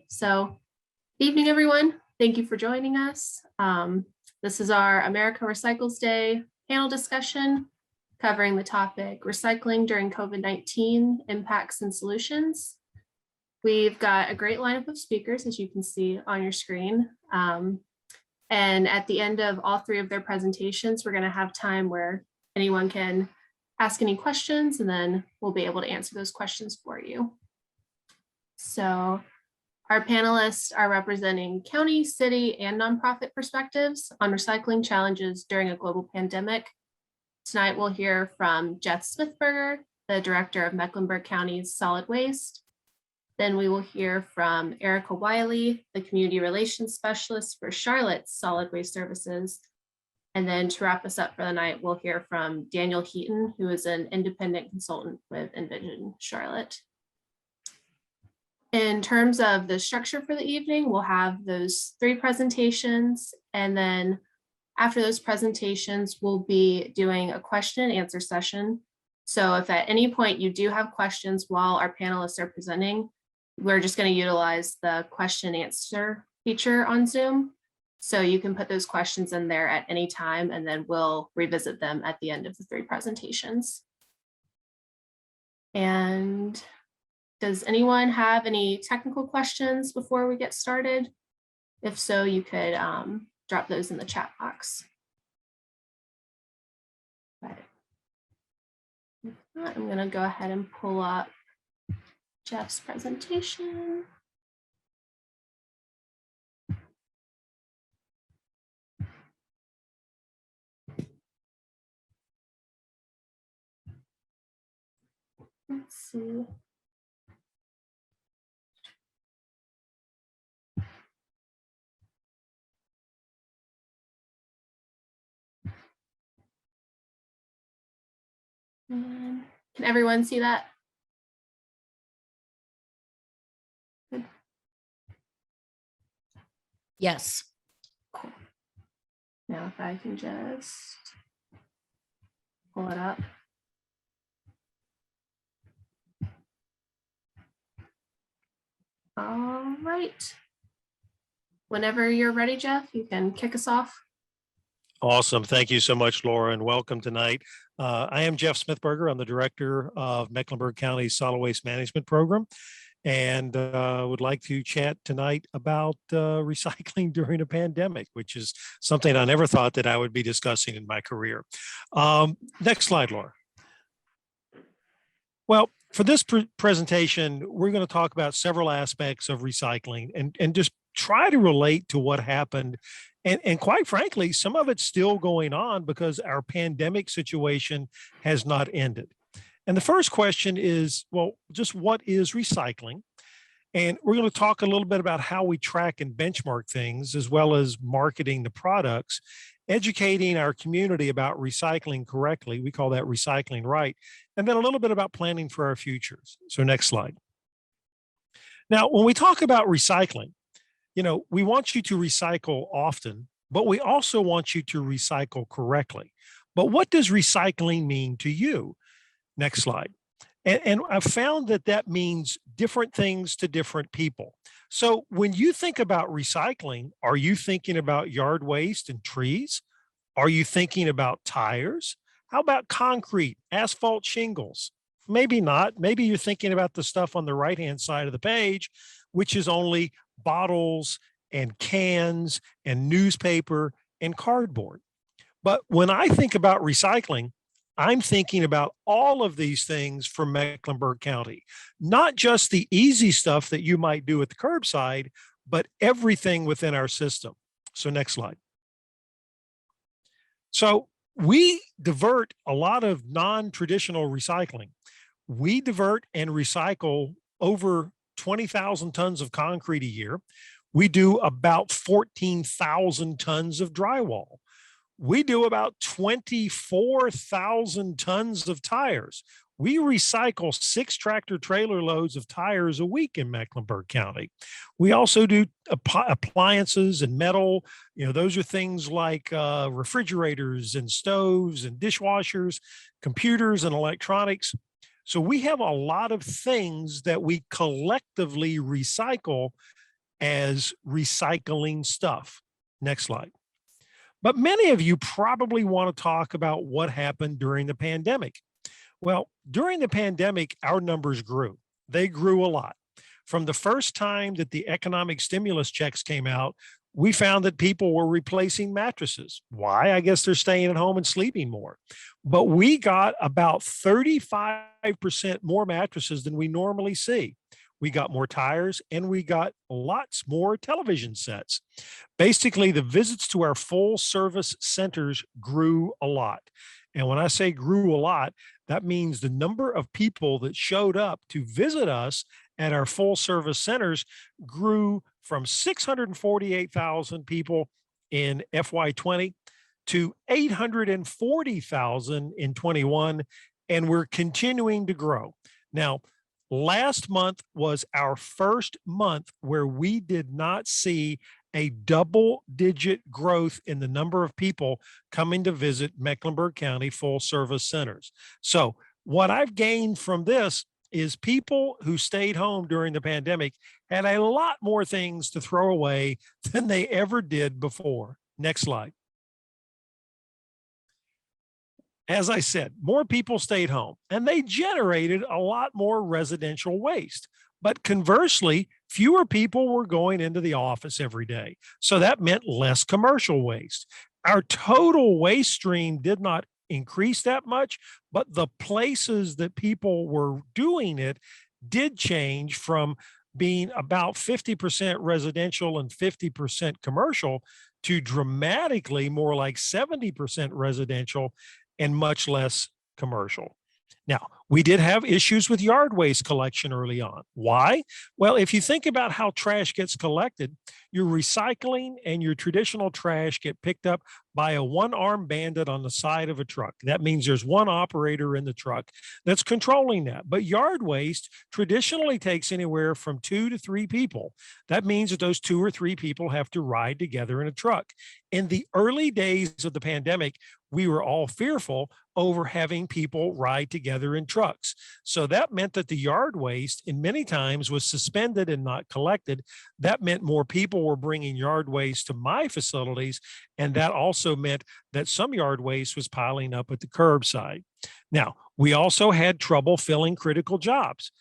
So, evening, everyone. Thank you for joining us. This is our America Recycles Day panel discussion covering the topic recycling during COVID-19 impacts and solutions. We've got a great lineup of speakers, as you can see on your screen. And at the end of all three of their presentations, we're going to have time where anyone can ask any questions, and then we'll be able to answer those questions for you. So our panelists are representing county, city, and nonprofit perspectives on recycling challenges during a global pandemic. Tonight, we'll hear from Jeff Smithberger, the director of Mecklenburg County's Solid Waste. Then we will hear from Erica Wiley, the community relations specialist for Charlotte's Solid Waste Services. And then to wrap us up for the night, we'll hear from Daniel Heaton, who is an independent consultant with Envision Charlotte. In terms of the structure for the evening, we'll have those three presentations, and then after those presentations, we'll be doing a question and answer session. So if at any point you do have questions while our panelists are presenting, we're just going to utilize the question and answer feature on Zoom. So you can put those questions in there at any time, and then we'll revisit them at the end of the three presentations. And does anyone have any technical questions before we get started? If so, you could drop those in the chat box. But if not, I'm going to go ahead and pull up Jeff's presentation. Let's see. And can everyone see that? Good. Yes. Cool. Now if I can just pull it up. All right. Whenever you're ready, Jeff, you can kick us off. Awesome. Thank you so much, Laura, and welcome tonight. I am Jeff Smithberger. I'm the director of Mecklenburg County's Solid Waste Management Program, and would like to chat tonight about recycling during a pandemic, which is something I never thought that I would be discussing in my career. Next slide, Laura. Well, for this presentation, we're going to talk about several aspects of recycling and just try to relate to what happened. And quite frankly, some of it's still going on because our pandemic situation has not ended. And the first question is, well, just what is recycling? And we're going to talk a little bit about how we track and benchmark things, as well as marketing the products, educating our community about recycling correctly. We call that recycling right. And then a little bit about planning for our futures. So next slide. Now, when we talk about recycling, you know, we want you to recycle often, but we also want you to recycle correctly. But what does recycling mean to you? Next slide. And I've found that that means different things to different people. So when you think about recycling, are you thinking about yard waste and trees? Are you thinking about tires? How about concrete, asphalt shingles? Maybe not. Maybe you're thinking about the stuff on the right-hand side of the page, which is only bottles and cans and newspaper and cardboard. But when I think about recycling, I'm thinking about all of these things for Mecklenburg County, not just the easy stuff that you might do at the curbside, but everything within our system. So next slide. So we divert a lot of non-traditional recycling. We divert and recycle over 20,000 tons of concrete a year. We do about 14,000 tons of drywall. We do about 24,000 tons of tires. We recycle 6 tractor trailer loads of tires a week in Mecklenburg County. We also do appliances and metal. You know, those are things like refrigerators and stoves and dishwashers, computers and electronics. So we have a lot of things that we collectively recycle as recycling stuff. Next slide. But many of you probably want to talk about what happened during the pandemic. Well, during the pandemic, our numbers grew. They grew a lot. From the first time that the economic stimulus checks came out, we found that people were replacing mattresses. Why? I guess they're staying at home and sleeping more. But we got about 35% more mattresses than we normally see. We got more tires and we got lots more television sets. Basically, the visits to our full service centers grew a lot. And when I say grew a lot, that means the number of people that showed up to visit us at our full service centers grew from 648,000 people in FY20 to 840,000 in 21, and we're continuing to grow. Now, last month was our first month where we did not see a double-digit growth in the number of people coming to visit Mecklenburg County full service centers. So what I've gained from this is people who stayed home during the pandemic had a lot more things to throw away than they ever did before. Next slide. As I said, more people stayed home and they generated a lot more residential waste. But conversely, fewer people were going into the office every day. So that meant less commercial waste. Our total waste stream did not increase that much, but the places that people were doing it did change from being about 50% residential and 50% commercial to dramatically more like 70% residential and much less commercial. Now, we did have issues with yard waste collection early on. Why? Well, if you think about how trash gets collected, your recycling and your traditional trash get picked up by a one-armed bandit on the side of a truck. That means there's one operator in the truck that's controlling that. But yard waste traditionally takes anywhere from 2 to 3 people. That means that those 2 or 3 people have to ride together in a truck. In the early days of the pandemic, we were all fearful over having people ride together in trucks. So that meant that the yard waste in many times was suspended and not collected. That meant more people were bringing yard waste to my facilities. And that also meant that some yard waste was piling up at the curbside. Now, we also had trouble filling critical jobs.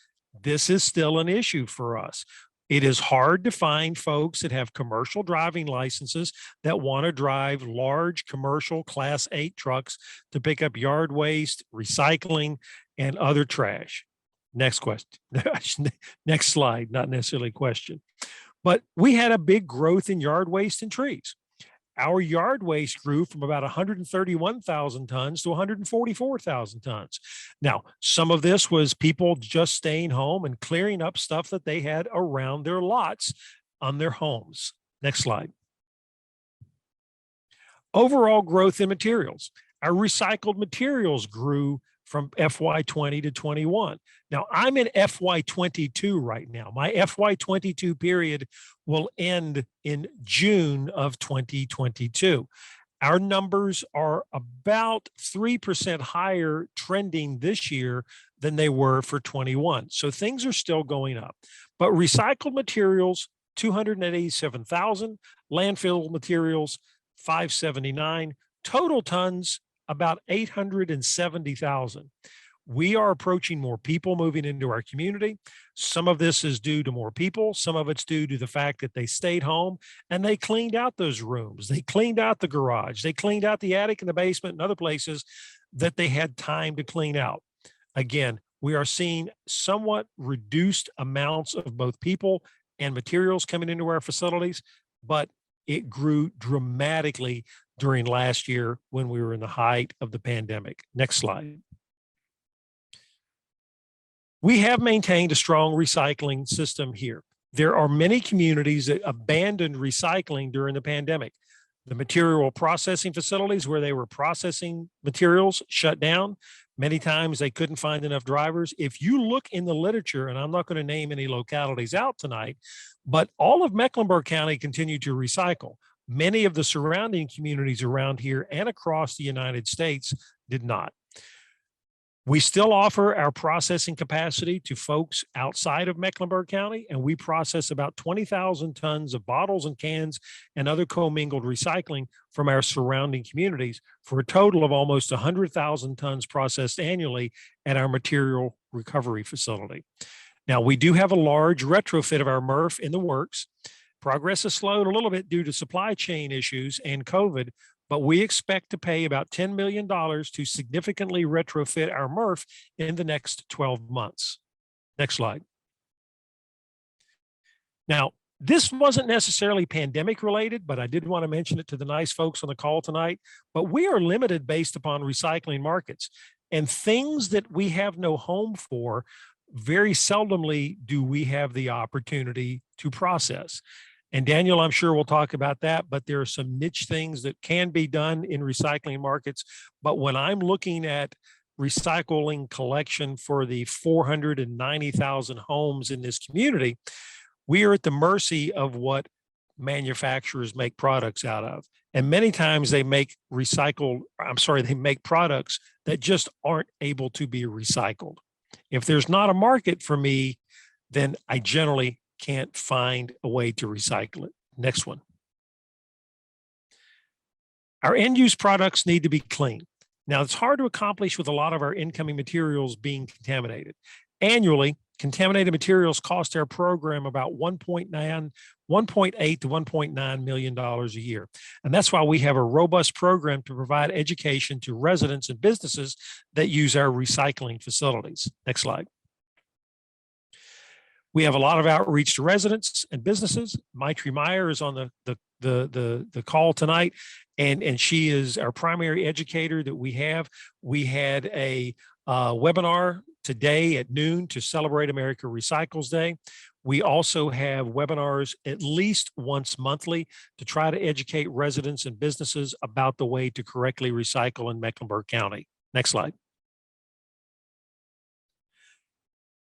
This is still an issue for us. It is hard to find folks that have commercial driving licenses that want to drive large commercial Class 8 trucks to pick up yard waste, recycling, and other trash. Next question. Next slide, not necessarily a question. But we had a big growth in yard waste and trees. Our yard waste grew from about 131,000 tons to 144,000 tons. Now, some of this was people just staying home and clearing up stuff that they had around their lots on their homes. Next slide. Overall growth in materials. Our recycled materials grew from FY20 to 21. Now I'm in FY22 right now. My FY22 period will end in June of 2022. Our numbers are about 3% higher trending this year than they were for 21. So things are still going up. But recycled materials, 287,000, landfill materials, 579, total tons, about 870,000. We are approaching more people moving into our community. Some of this is due to more people. Some of it's due to the fact that they stayed home and they cleaned out those rooms. They cleaned out the garage. They cleaned out the attic and the basement and other places that they had time to clean out. Again, we are seeing somewhat reduced amounts of both people and materials coming into our facilities, but it grew dramatically during last year when we were in the height of the pandemic. Next slide. We have maintained a strong recycling system here. There are many communities that abandoned recycling during the pandemic. The material processing facilities where they were processing materials shut down. Many times they couldn't find enough drivers. If you look in the literature, and I'm not going to name any localities out tonight, but all of Mecklenburg County continued to recycle. Many of the surrounding communities around here and across the United States did not. We still offer our processing capacity to folks outside of Mecklenburg County, and we process about 20,000 tons of bottles and cans and other commingled recycling from our surrounding communities for a total of almost 100,000 tons processed annually at our material recovery facility. Now, we do have a large retrofit of our MRF in the works. Progress has slowed a little bit due to supply chain issues and COVID, but we expect to pay about $10 million to significantly retrofit our MRF in the next 12 months. Next slide. Now, this wasn't necessarily pandemic related, but I did want to mention it to the nice folks on the call tonight. But we are limited based upon recycling markets, and things that we have no home for, very seldomly do we have the opportunity to process. And Daniel, I'm sure we'll talk about that, but there are some niche things that can be done in recycling markets. But when I'm looking at recycling collection for the 490,000 homes in this community, we are at the mercy of what manufacturers make products out of. And many times they make they make products that just aren't able to be recycled. If there's not a market for me, then I generally can't find a way to recycle it. Next one. Our end-use products need to be clean. Now, it's hard to accomplish with a lot of our incoming materials being contaminated. Annually, contaminated materials cost our program about $1.8 to $1.9 million a year. And that's why we have a robust program to provide education to residents and businesses that use our recycling facilities. Next slide. We have a lot of outreach to residents and businesses. Maitri Meyer is on the call tonight, and she is our primary educator that we have. We had a webinar today at noon to celebrate America Recycles Day. We also have webinars at least once monthly to try to educate residents and businesses about the way to correctly recycle in Mecklenburg County. Next slide.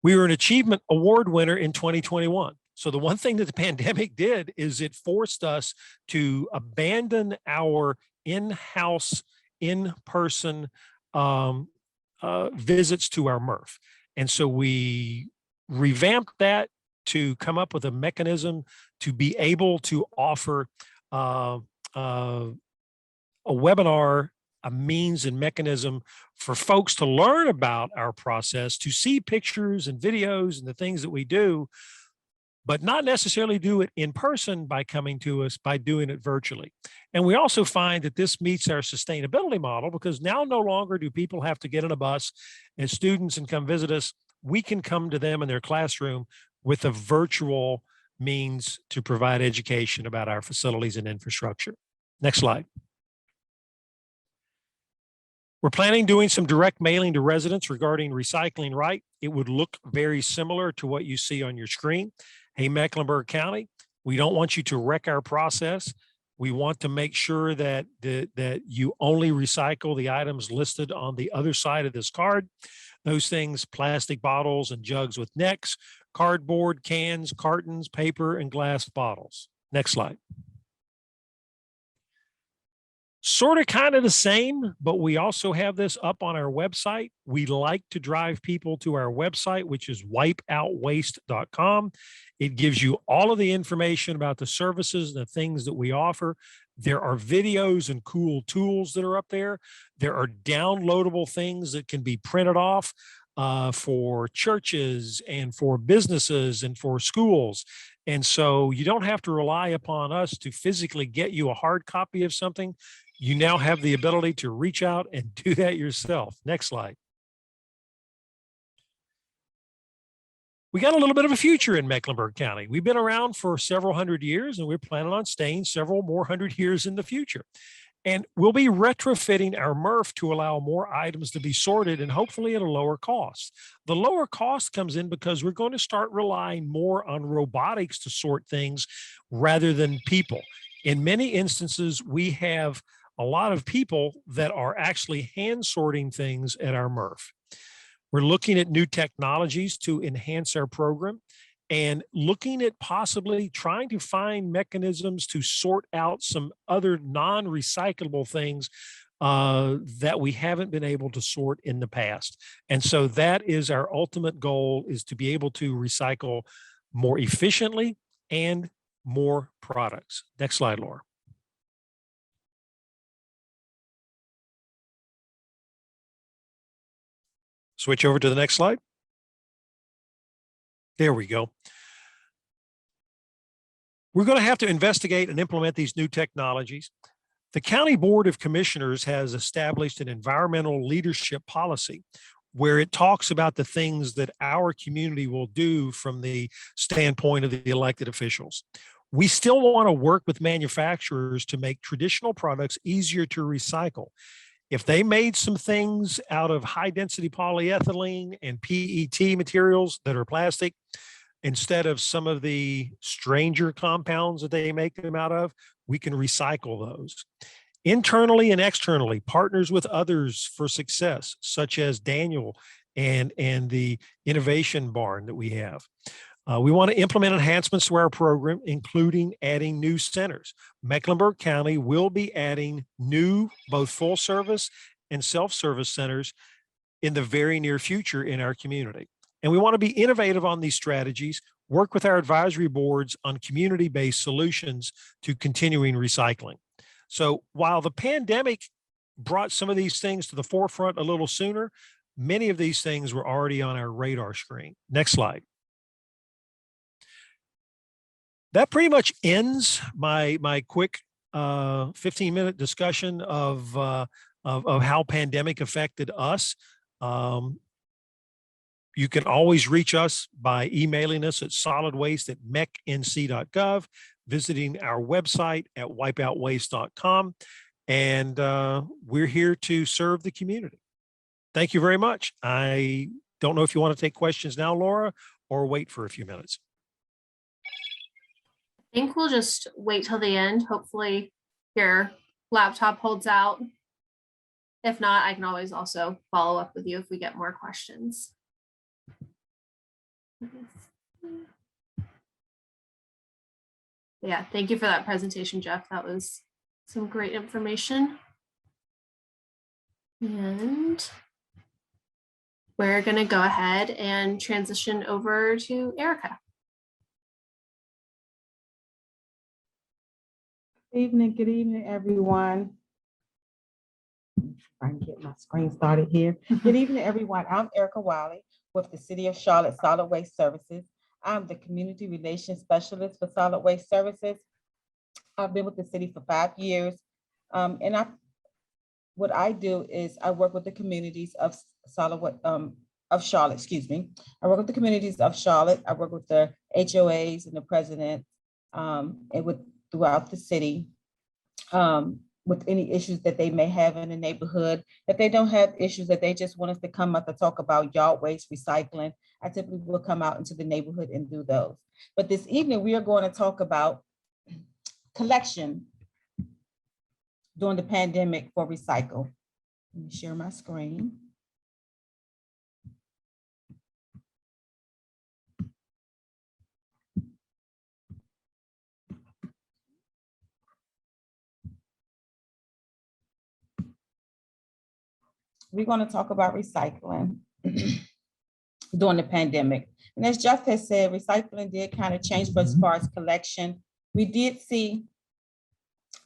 We were an achievement award winner in 2021. So the one thing that the pandemic did is it forced us to abandon our in-house, in-person visits to our MRF. And so we revamped that to come up with a mechanism to be able to offer a webinar, a means and mechanism for folks to learn about our process, to see pictures and videos and the things that we do, but not necessarily do it in person by coming to us, by doing it virtually. And we also find that this meets our sustainability model, because now no longer do people have to get in a bus as students and come visit us. We can come to them in their classroom with a virtual means to provide education about our facilities and infrastructure. Next slide. We're planning doing some direct mailing to residents regarding recycling right. It would look very similar to what you see on your screen. Hey, Mecklenburg County, we don't want you to wreck our process. We want to make sure that you only recycle the items listed on the other side of this card. Those things: plastic bottles and jugs with necks, cardboard, cans, cartons, paper, and glass bottles. Next slide. Sort of kind of the same, but we also have this up on our website. We like to drive people to our website, which is wipeoutwaste.com. It gives you all of the information about the services and the things that we offer. There are videos and cool tools that are up there. There are downloadable things that can be printed off for churches and for businesses and for schools. And so you don't have to rely upon us to physically get you a hard copy of something. You now have the ability to reach out and do that yourself. Next slide. We got a little bit of a future in Mecklenburg County. We've been around for several hundred years, and we're planning on staying several more hundred years in the future. And we'll be retrofitting our MRF to allow more items to be sorted, and hopefully at a lower cost. The lower cost comes in because we're going to start relying more on robotics to sort things rather than people. In many instances, we have a lot of people that are actually hand sorting things at our MRF. We're looking at new technologies to enhance our program and looking at possibly trying to find mechanisms to sort out some other non-recyclable things that we haven't been able to sort in the past. And so that is our ultimate goal, is to be able to recycle more efficiently and more products. Next slide, Laura. Switch over to the next slide. There we go. We're going to have to investigate and implement these new technologies. The County Board of Commissioners has established an environmental leadership policy where it talks about the things that our community will do from the standpoint of the elected officials. We still want to work with manufacturers to make traditional products easier to recycle. If they made some things out of high density polyethylene and PET materials that are plastic, instead of some of the stranger compounds that they make them out of, we can recycle those. Internally and externally, partners with others for success, such as Daniel and the innovation barn that we have. We want to implement enhancements to our program, including adding new centers. Mecklenburg County will be adding new, both full service and self-service centers in the very near future in our community. And we want to be innovative on these strategies, work with our advisory boards on community-based solutions to continuing recycling. So while the pandemic brought some of these things to the forefront a little sooner, many of these things were already on our radar screen. Next slide. That pretty much ends my quick 15-minute discussion of how pandemic affected us. You can always reach us by emailing us at solidwaste@mecnc.gov, visiting our website at wipeoutwaste.com, and we're here to serve the community. Thank you very much. I don't know if you want to take questions now, Laura, or wait for a few minutes. I think we'll just wait till the end. Hopefully your laptop holds out. If not, I can always also follow up with you if we get more questions. Yeah, thank you for that presentation, Jeff. That was some great information. And we're going to go ahead and transition over to Erica. Good evening, everyone. I can get my screen started here. Good evening, everyone. I'm Erica Wiley with the City of Charlotte Solid Waste Services. I'm the Community Relations Specialist for Solid Waste Services. I've been with the city for 5 years. What I do is I work with the communities of Charlotte, excuse me. I work with the communities of Charlotte. I work with the HOAs and the president and throughout the city with any issues that they may have in the neighborhood. If they don't have issues that they just want us to come up to talk about yard waste, recycling, I typically will come out into the neighborhood and do those. But this evening, we are going to talk about collection during the pandemic for recycle. Let me share my screen. We're going to talk about recycling during the pandemic. And as Jeff has said, recycling did kind of change, but as far as collection, we did see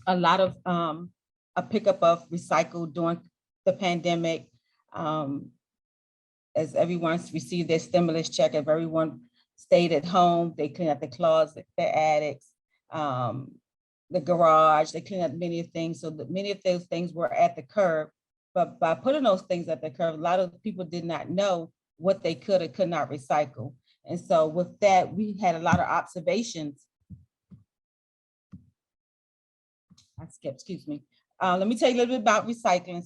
a lot of a pickup of recycle during the pandemic. As everyone received their stimulus check, if everyone stayed at home, they cleaned up the closet, the attics, the garage, they cleaned up many things. So that many of those things were at the curb. But by putting those things at the curb, a lot of people did not know what they could or could not recycle. And so with that, we had a lot of observations. Excuse me. Let me tell you a little bit about recycling,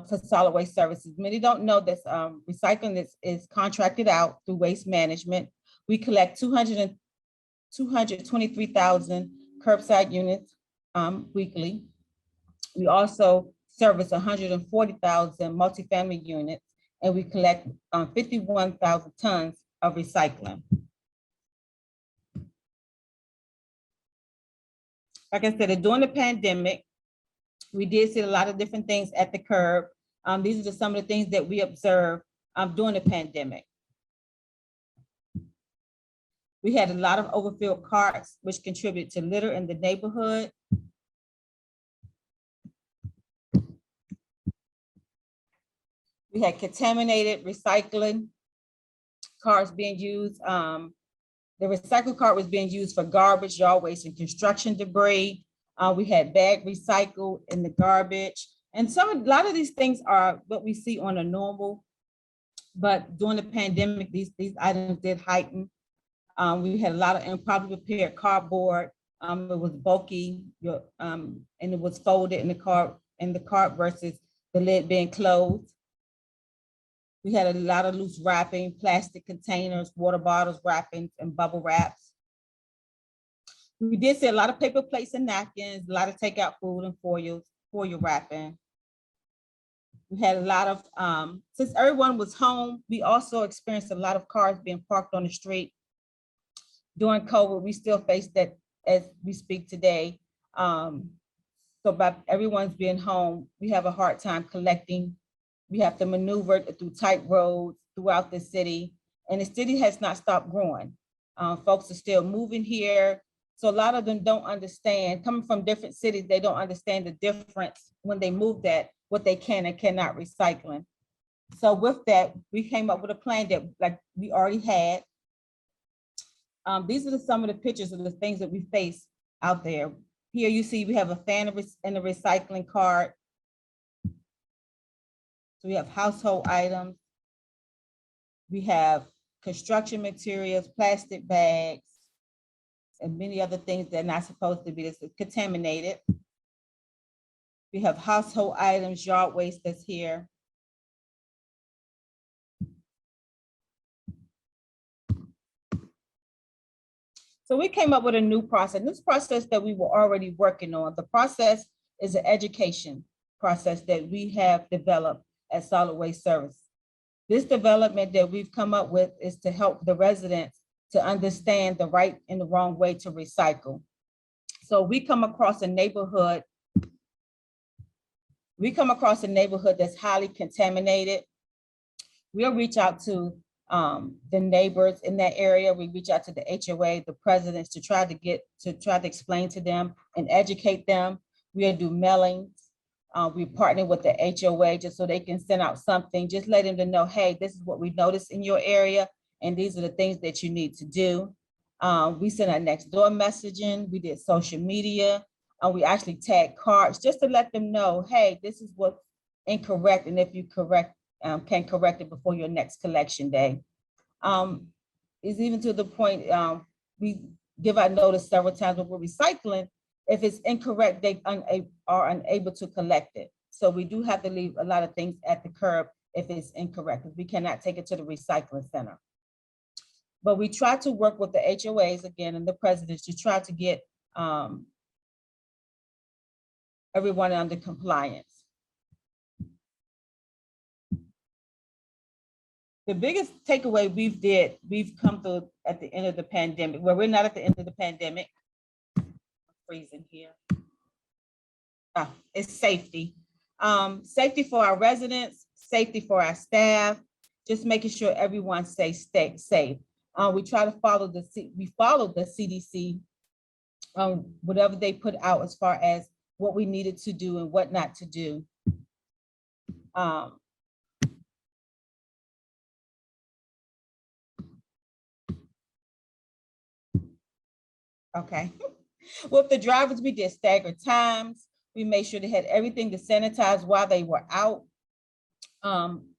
for solid waste services. Many don't know this. Recycling is contracted out through waste management. We collect 223,000 curbside units weekly. We also service 140,000 multifamily units, and we collect 51,000 tons of recycling. Like I said, during the pandemic, We did see a lot of different things at the curb. These are just some of the things that we observed during the pandemic. We had a lot of overfilled carts, which contribute to litter in the neighborhood. We had contaminated recycling carts being used. The recycle cart was being used for garbage, yard waste, and construction debris. We had bag recycled in the garbage. And a lot of these things are what we see on a normal, but during the pandemic, these items did heighten. We had a lot of improperly prepared cardboard. It was bulky, and it was folded in the cart versus the lid being closed. We had a lot of loose wrapping, plastic containers, water bottles, wrappings, and bubble wraps. We did see a lot of paper plates and napkins, a lot of takeout food and foil wrapping. We had a lot of, since everyone was home, we also experienced a lot of cars being parked on the street. During COVID, we still face that as we speak today. So by everyone's being home, we have a hard time collecting. We have to maneuver through tight roads throughout the city, and the city has not stopped growing. Folks are still moving here. So a lot of them don't understand, coming from different cities, they don't understand the difference when they move that, what they can and cannot recycling. So with that, we came up with a plan that like we already had. These are some of the pictures of the things that we face out there. Here you see we have a fan in the recycling cart. So we have household items. We have construction materials, plastic bags, and many other things that are not supposed to be contaminated. We have household items, yard waste that's here. So we came up with a new process. This process that we were already working on. The process is an education process that we have developed at Solid Waste Service. This development that we've come up with is to help the residents to understand the right and the wrong way to recycle. So we come across a neighborhood that's highly contaminated. We'll reach out to the neighbors in that area. We reach out to the HOA, the presidents to try to explain to them and educate them. We'll do mailings. We partner with the HOA just so they can send out something, just let them know, hey, this is what we noticed in your area, and these are the things that you need to do. We sent our next door messaging. We did social media. We actually tagged cards just to let them know, hey, this is what's incorrect, and if you can correct it before your next collection day. It's even to the point we give out notice several times when we're recycling. If it's incorrect, they are unable to collect it. So we do have to leave a lot of things at the curb if it's incorrect, because we cannot take it to the recycling center. But we try to work with the HOAs again and the presidents to try to get everyone under compliance. The biggest takeaway we've come through at the end of the pandemic, well, we're not at the end of the pandemic. Freezing here. It's safety. Safety for our residents, safety for our staff, just making sure everyone stays safe. We try to follow the CDC, whatever they put out as far as what we needed to do and what not to do. Okay. With the drivers, we did staggered times. We made sure they had everything to sanitize while they were out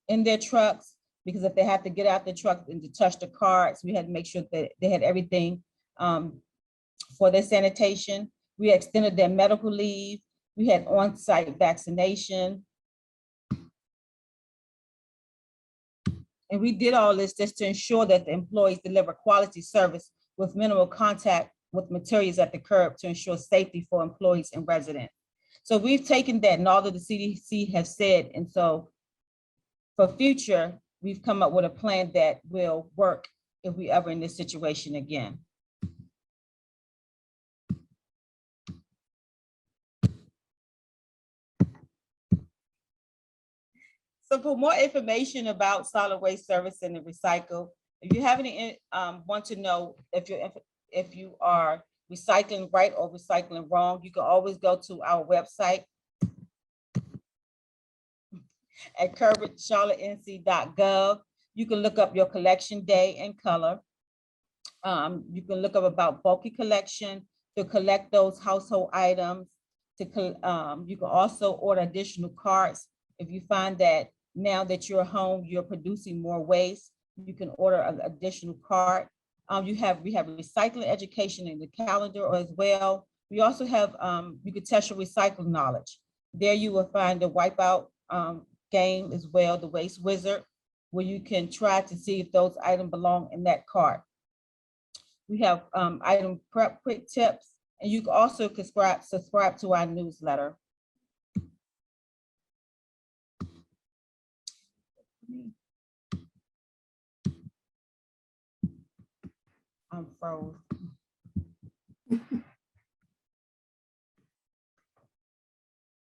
in their trucks, because if they have to get out the truck and to touch the carts, we had to make sure that they had everything for their sanitation. We extended their medical leave. We had on-site vaccination. And we did all this just to ensure that the employees deliver quality service with minimal contact with materials at the curb to ensure safety for employees and residents. So we've taken that and all that the CDC has said. And so for future, we've come up with a plan that will work if we ever in this situation again. So for more information about solid waste service and the recycle, if you have any, want to know if you are recycling right or recycling wrong, you can always go to our website at charlottenc.gov. You can look up your collection day and color. You can look up about bulky collection to collect those household items. You can also order additional carts. If you find that now that you're home, you're producing more waste, you can order an additional cart. We have recycling education in the calendar as well. We also have, you can test your recycling knowledge. There you will find the wipeout game as well, the waste wizard, where you can try to see if those items belong in that cart. We have item prep quick tips, and you can also subscribe to our newsletter. I'm froze. All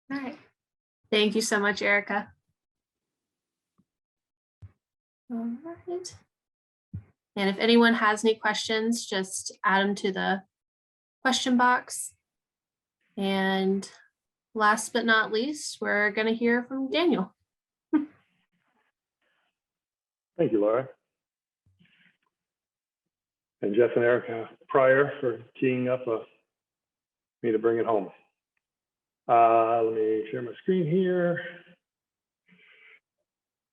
right. Thank you so much, Erica. All right. And if anyone has any questions, just add them to the question box. And last but not least, we're going to hear from Daniel. Thank you, Laura. And Jeff and Erica prior for teeing up me to bring it home. Let me share my screen here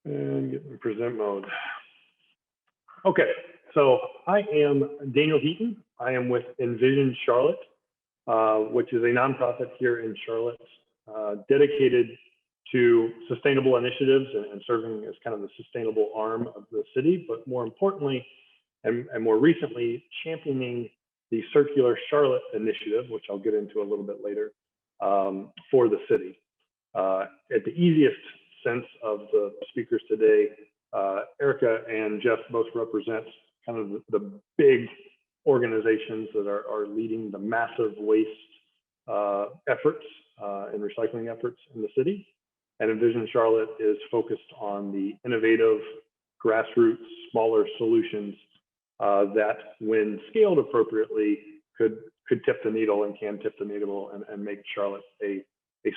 and get in present mode. Okay, so I am Daniel Heaton. I am with Envision Charlotte, which is a nonprofit here in Charlotte, dedicated to sustainable initiatives and serving as kind of the sustainable arm of the city, but more importantly, and more recently, championing the Circular Charlotte initiative, which I'll get into a little bit later, for the city. At the easiest sense of the speakers today, Erica and Jeff both represent kind of the big organizations that are leading the massive waste efforts and recycling efforts in the city. And Envision Charlotte is focused on the innovative, grassroots, smaller solutions that, when scaled appropriately, could tip the needle and can tip the needle and make Charlotte a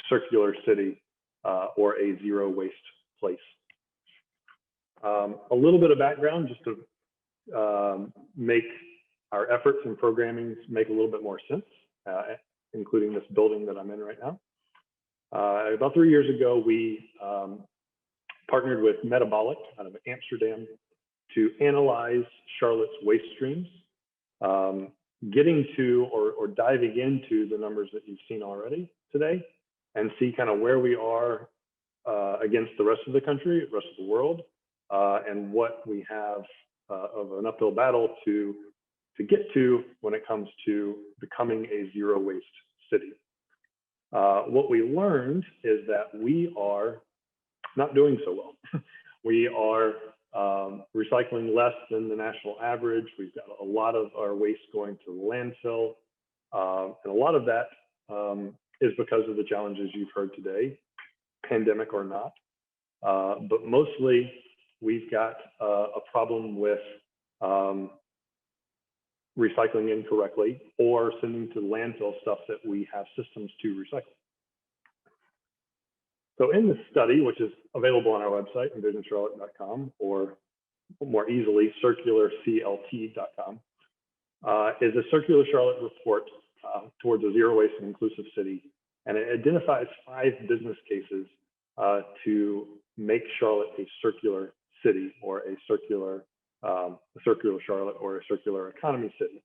circular city or a zero waste place. A little bit of background just to make our efforts and programming make a little bit more sense, including this building that I'm in right now. About 3 years ago, we partnered with Metabolic out of Amsterdam to analyze Charlotte's waste streams, getting to or diving into the numbers that you've seen already today, and see kind of where we are against the rest of the country, the rest of the world, and what we have of an uphill battle to get to when it comes to becoming a zero waste city. What we learned is that we are not doing so well. We are recycling less than the national average. We've got a lot of our waste going to landfill. And a lot of that is because of the challenges you've heard today, pandemic or not. But mostly we've got a problem with recycling incorrectly or sending to landfill stuff that we have systems to recycle. So in this study, which is available on our website, envisioncharlotte.com, or more easily, circularclt.com, is a Circular Charlotte report towards a zero waste and inclusive city. And it identifies 5 business cases to make Charlotte a circular city, or a circular Charlotte, or a circular economy city.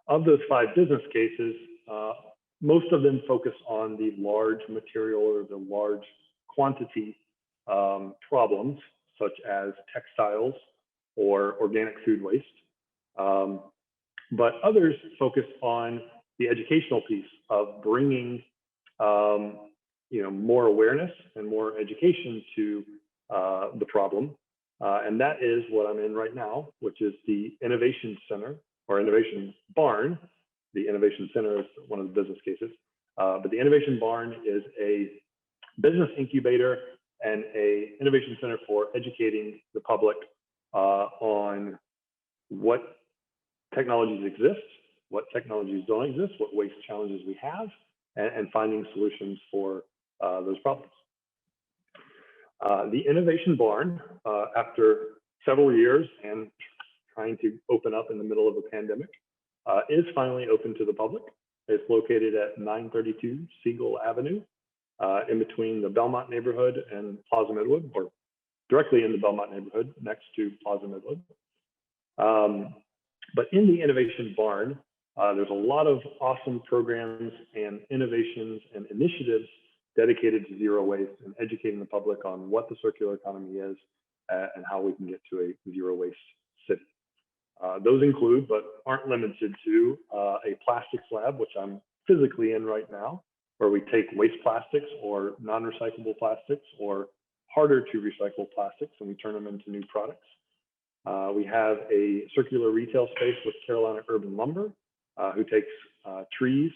Of those 5 business cases, most of them focus on the large material or the large quantity problems, such as textiles or organic food waste. But others focus on the educational piece of bringing more awareness and more education to the problem. And that is what I'm in right now, which is the Innovation Center, or Innovation Barn. The Innovation Center is one of the business cases. But the Innovation Barn is a business incubator and a innovation center for educating the public on what technologies exist, what technologies don't exist, what waste challenges we have, and finding solutions for those problems. The Innovation Barn, after several years and trying to open up in the middle of a pandemic, is finally open to the public. It's located at 932 Siegel Avenue, in between the Belmont neighborhood and Plaza Midwood, or directly in the Belmont neighborhood next to Plaza Midwood. But in the Innovation Barn, there's a lot of awesome programs and innovations and initiatives dedicated to zero waste and educating the public on what the circular economy is and how we can get to a zero waste city. Those include, but aren't limited to, a plastics lab, which I'm physically in right now, where we take waste plastics or non-recyclable plastics or harder to recycle plastics and we turn them into new products. We have a circular retail space with Carolina Urban Lumber, who takes trees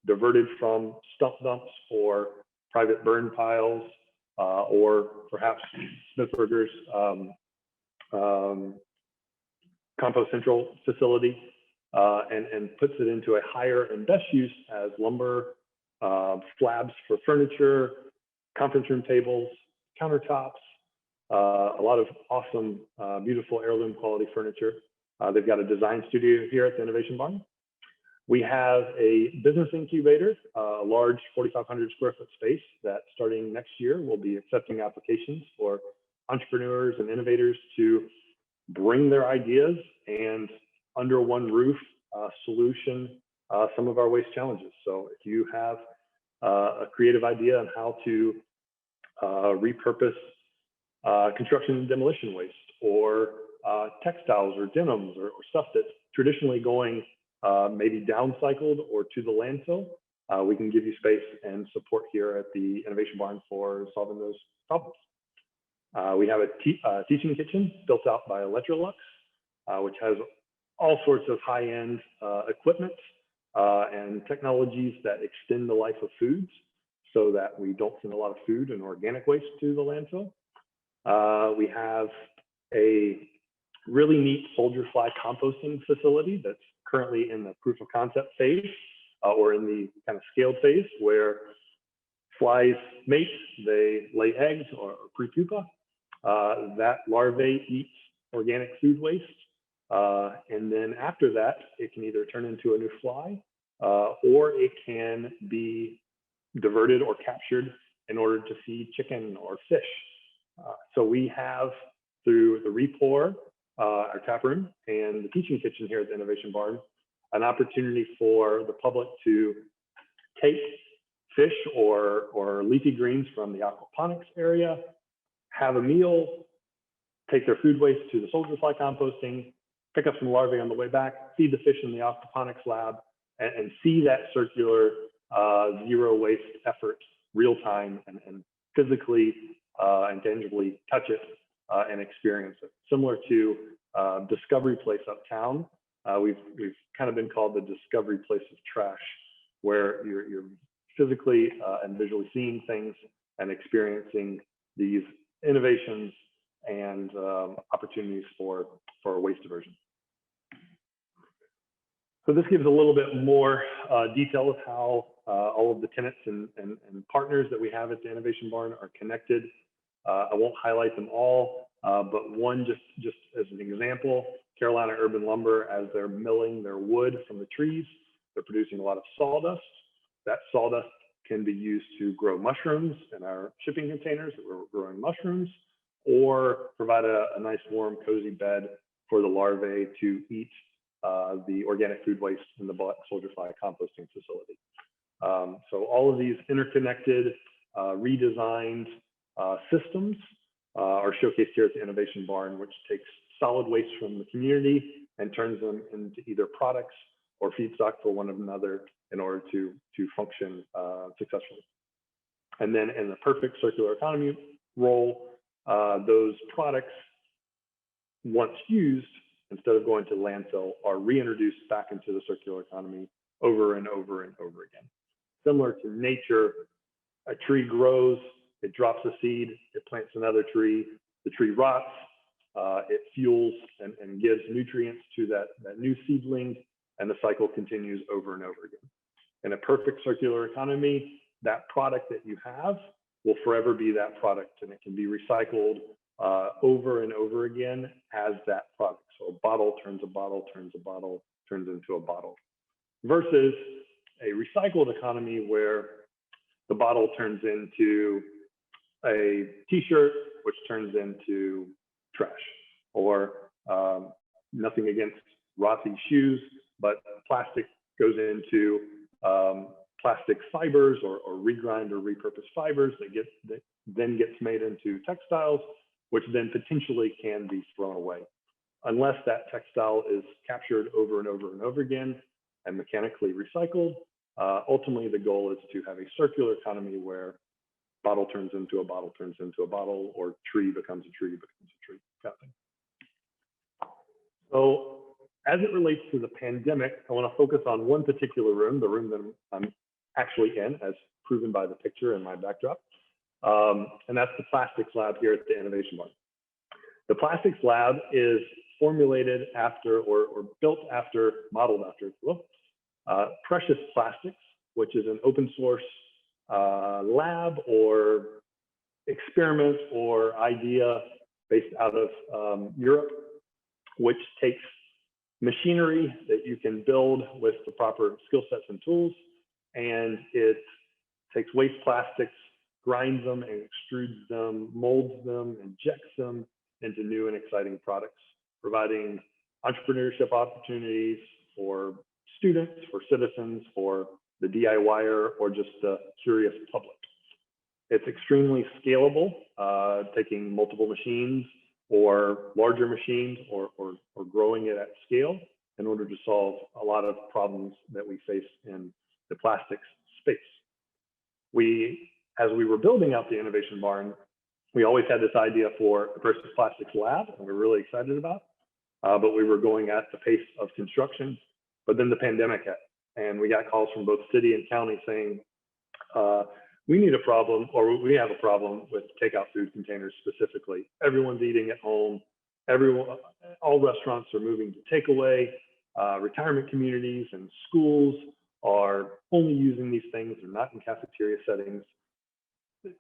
diverted from stump dumps or private burn piles, or perhaps Smithburger's Compost Central facility, and puts it into a higher and best use as lumber, slabs for furniture, conference room tables, countertops, a lot of awesome, beautiful heirloom quality furniture. They've got a design studio here at the Innovation Barn. We have a business incubator, a large 4,500 square foot space that starting next year will be accepting applications for entrepreneurs and innovators to bring their ideas and under one roof solution some of our waste challenges. So if you have a creative idea on how to repurpose construction and demolition waste, or textiles or denims or stuff that's traditionally going maybe downcycled or to the landfill, we can give you space and support here at the Innovation Barn for solving those problems. We have a teaching kitchen built out by Electrolux, which has all sorts of high-end equipment and technologies that extend the life of foods so that we don't send a lot of food and organic waste to the landfill. We have a really neat soldier fly composting facility that's currently in the proof of concept phase, or in the kind of scaled phase, where flies mate, they lay eggs or prepupa. That larvae eats organic food waste. And then after that, it can either turn into a new fly, or it can be diverted or captured in order to feed chicken or fish. So we have, through the Repour, our tap room, and the teaching kitchen here at the Innovation Barn, an opportunity for the public to take fish or leafy greens from the aquaponics area, have a meal, take their food waste to the soldier fly composting, pick up some larvae on the way back, feed the fish in the aquaponics lab, and see that circular zero waste effort real time and physically and tangibly touch it and experience it. Similar to Discovery Place uptown, we've kind of been called the Discovery Place of Trash, where you're physically and visually seeing things and experiencing these innovations and opportunities for waste diversion. So this gives a little bit more detail of how all of the tenants and partners that we have at the Innovation Barn are connected. I won't highlight them all, but one just as an example, Carolina Urban Lumber, as they're milling their wood from the trees, they're producing a lot of sawdust. That sawdust can be used to grow mushrooms in our shipping containers that we're growing mushrooms, or provide a nice warm cozy bed for the larvae to eat the organic food waste in the Black Soldier Fly composting facility. So all of these interconnected, redesigned systems are showcased here at the Innovation Barn, which takes solid waste from the community and turns them into either products or feedstock for one another in order to function successfully. And then in the perfect circular economy role, those products, once used, instead of going to landfill, are reintroduced back into the circular economy over and over and over again. Similar to nature, a tree grows, It drops a seed, it plants another tree, the tree rots, it fuels and gives nutrients to that new seedling, and the cycle continues over and over again. In a perfect circular economy, that product that you have will forever be that product, and it can be recycled over and over again as that product. So a bottle turns a bottle, turns a bottle, turns into a bottle, versus a recycled economy where the bottle turns into a t-shirt, which turns into trash, or nothing against Rothy shoes, but plastic goes into plastic fibers or regrind or repurposed fibers that then gets made into textiles, which then potentially can be thrown away. Unless that textile is captured over and over and over again and mechanically recycled, ultimately the goal is to have a circular economy where bottle turns into a bottle, turns into a bottle, or tree becomes a tree, becomes a tree, kind of thing. So as it relates to the pandemic, I want to focus on one particular room, the room that I'm actually in, as proven by the picture in my backdrop. And that's the plastics lab here at the Innovation Barn. The plastics lab is formulated after or built after, modeled after, if you will, Precious Plastics, which is an open source lab or experiment or idea based out of Europe, which takes machinery that you can build with the proper skill sets and tools, and it takes waste plastics, grinds them and extrudes them, molds them, injects them into new and exciting products, providing entrepreneurship opportunities for students, for citizens, for the DIYer, or just the curious public. It's extremely scalable, taking multiple machines or larger machines or growing it at scale in order to solve a lot of problems that we face in the plastics space. As we were building out the Innovation Barn, we always had this idea for a Precious Plastics lab, and we're really excited about, but we were going at the pace of construction. But then the pandemic hit, and we got calls from both city and county saying, we need a problem, or we have a problem with takeout food containers specifically. Everyone's eating at home. All restaurants are moving to takeaway. Retirement communities and schools are only using these things. They're not in cafeteria settings.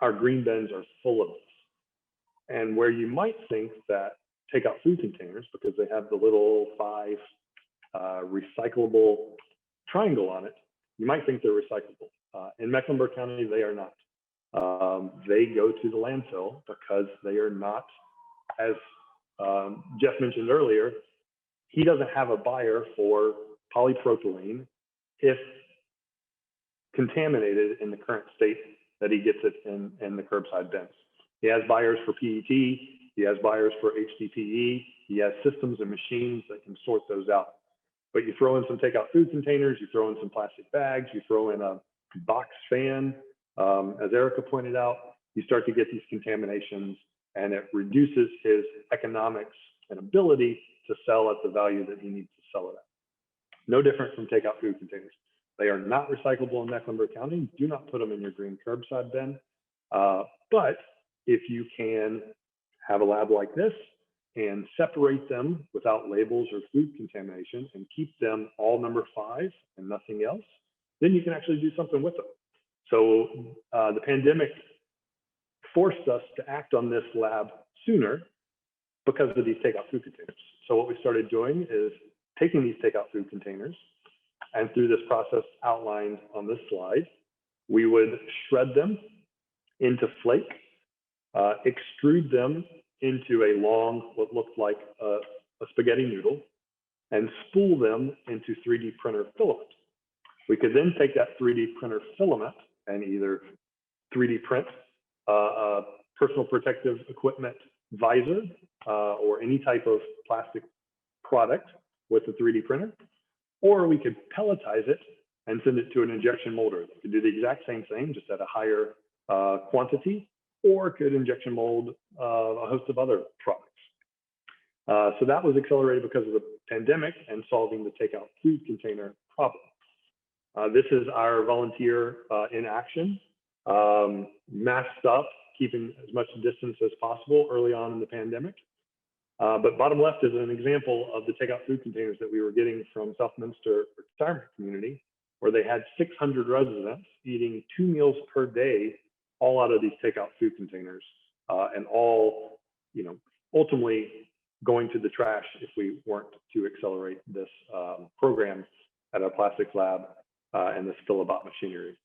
Our green bins are full of this. And where you might think that takeout food containers, because they have the little 5 recyclable triangle on it, you might think they're recyclable. In Mecklenburg County, they are not. They go to the landfill because they are not, as Jeff mentioned earlier, he doesn't have a buyer for polypropylene if contaminated in the current state that he gets it in the curbside bins. He has buyers for PET, he has buyers for HDPE, he has systems and machines that can sort those out. But you throw in some takeout food containers, you throw in some plastic bags, you throw in a box fan, as Erica pointed out, you start to get these contaminations, and it reduces his economics and ability to sell at the value that he needs to sell it at. No different from takeout food containers. They are not recyclable in Mecklenburg County. Do not put them in your green curbside bin. But if you can have a lab like this and separate them without labels or food contamination and keep them all number 5 and nothing else, then you can actually do something with them. So the pandemic forced us to act on this lab sooner because of these takeout food containers. So what we started doing is taking these takeout food containers, and through this process outlined on this slide, we would shred them into flake, extrude them into a long, what looked like a spaghetti noodle, and spool them into 3D printer filament. We could then take that 3D printer filament and either 3D print a personal protective equipment visor or any type of plastic product with a 3D printer, or we could pelletize it and send it to an injection molder that could do the exact same thing, just at a higher quantity, or could injection mold a host of other products. So that was accelerated because of the pandemic and solving the takeout food container problem. This is our volunteer in action, masked up, keeping as much distance as possible early on in the pandemic. But bottom left is an example of the takeout food containers that we were getting from Southminster Retirement Community, where they had 600 residents eating 2 meals per day, all out of these takeout food containers, and all, ultimately going to the trash if we weren't to accelerate this program at our plastics lab and this Filabot Machinery.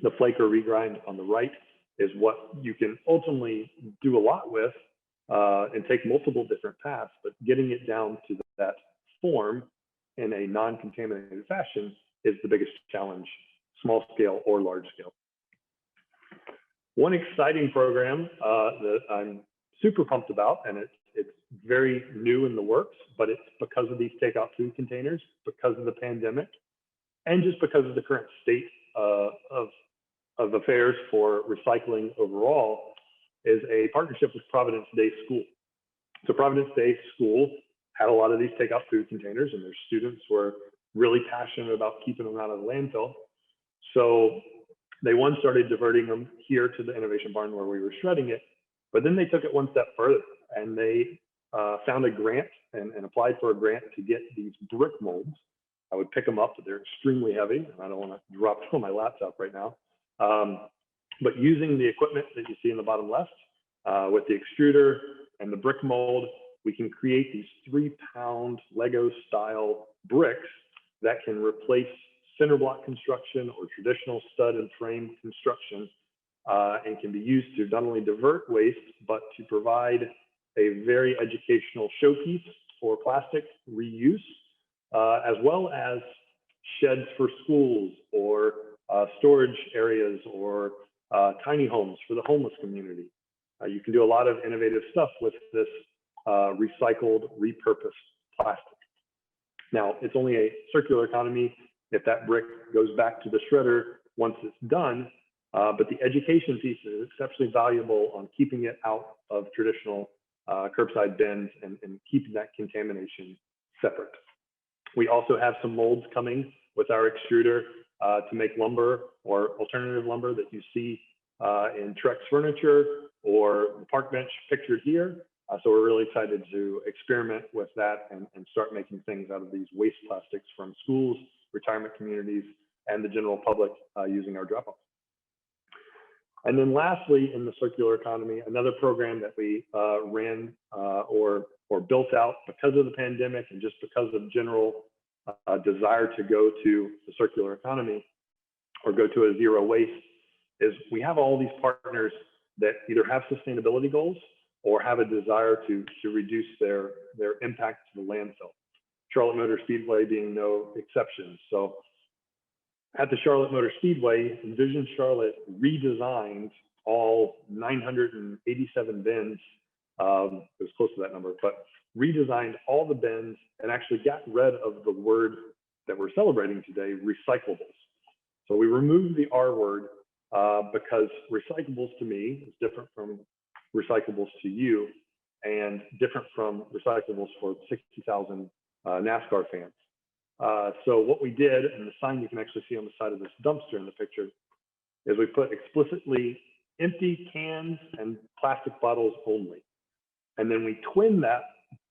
The flake or regrind on the right is what you can ultimately do a lot with and take multiple different paths, but getting it down to that form in a non-contaminated fashion is the biggest challenge, small scale or large scale. One exciting program that I'm super pumped about, and it's very new in the works, but it's because of these takeout food containers, because of the pandemic, and just because of the current state of affairs for recycling overall, is a partnership with Providence Day School. So Providence Day School had a lot of these takeout food containers, and their students were really passionate about keeping them out of the landfill. So they started diverting them here to the innovation barn where we were shredding it, but then they took it one step further, and they found a grant and applied for a grant to get these brick molds. I would pick them up, but they're extremely heavy, and I don't want to drop them on my laptop right now. But using the equipment that you see in the bottom left, with the extruder and the brick mold, we can create these 3-pound Lego style bricks that can replace center block construction or traditional stud and frame construction, and can be used to not only divert waste, but to provide a very educational showpiece for plastic reuse, as well as sheds for schools or storage areas or tiny homes for the homeless community. You can do a lot of innovative stuff with this recycled, repurposed plastic. Now, it's only a circular economy if that brick goes back to the shredder once it's done, but the education piece is exceptionally valuable on keeping it out of traditional curbside bins and keeping that contamination separate. We also have some molds coming with our extruder to make lumber or alternative lumber that you see in Trex furniture or the park bench pictured here. So we're really excited to experiment with that and start making things out of these waste plastics from schools, retirement communities, and the general public using our drop-off. And then lastly, in the circular economy, another program that we ran or built out because of the pandemic and just because of general desire to go to the circular economy or go to a zero waste, is we have all these partners that either have sustainability goals or have a desire to reduce their impact to the landfill. Charlotte Motor Speedway being no exception. So at the Charlotte Motor Speedway, Envision Charlotte redesigned all 987 bins. It was close to that number, but redesigned all the bins and actually got rid of the word that we're celebrating today, recyclables. So we removed the R word because recyclables to me is different from recyclables to you and different from recyclables for 60,000 NASCAR fans. So what we did, and the sign you can actually see on the side of this dumpster in the picture, is we put explicitly empty cans and plastic bottles only. And then we twin that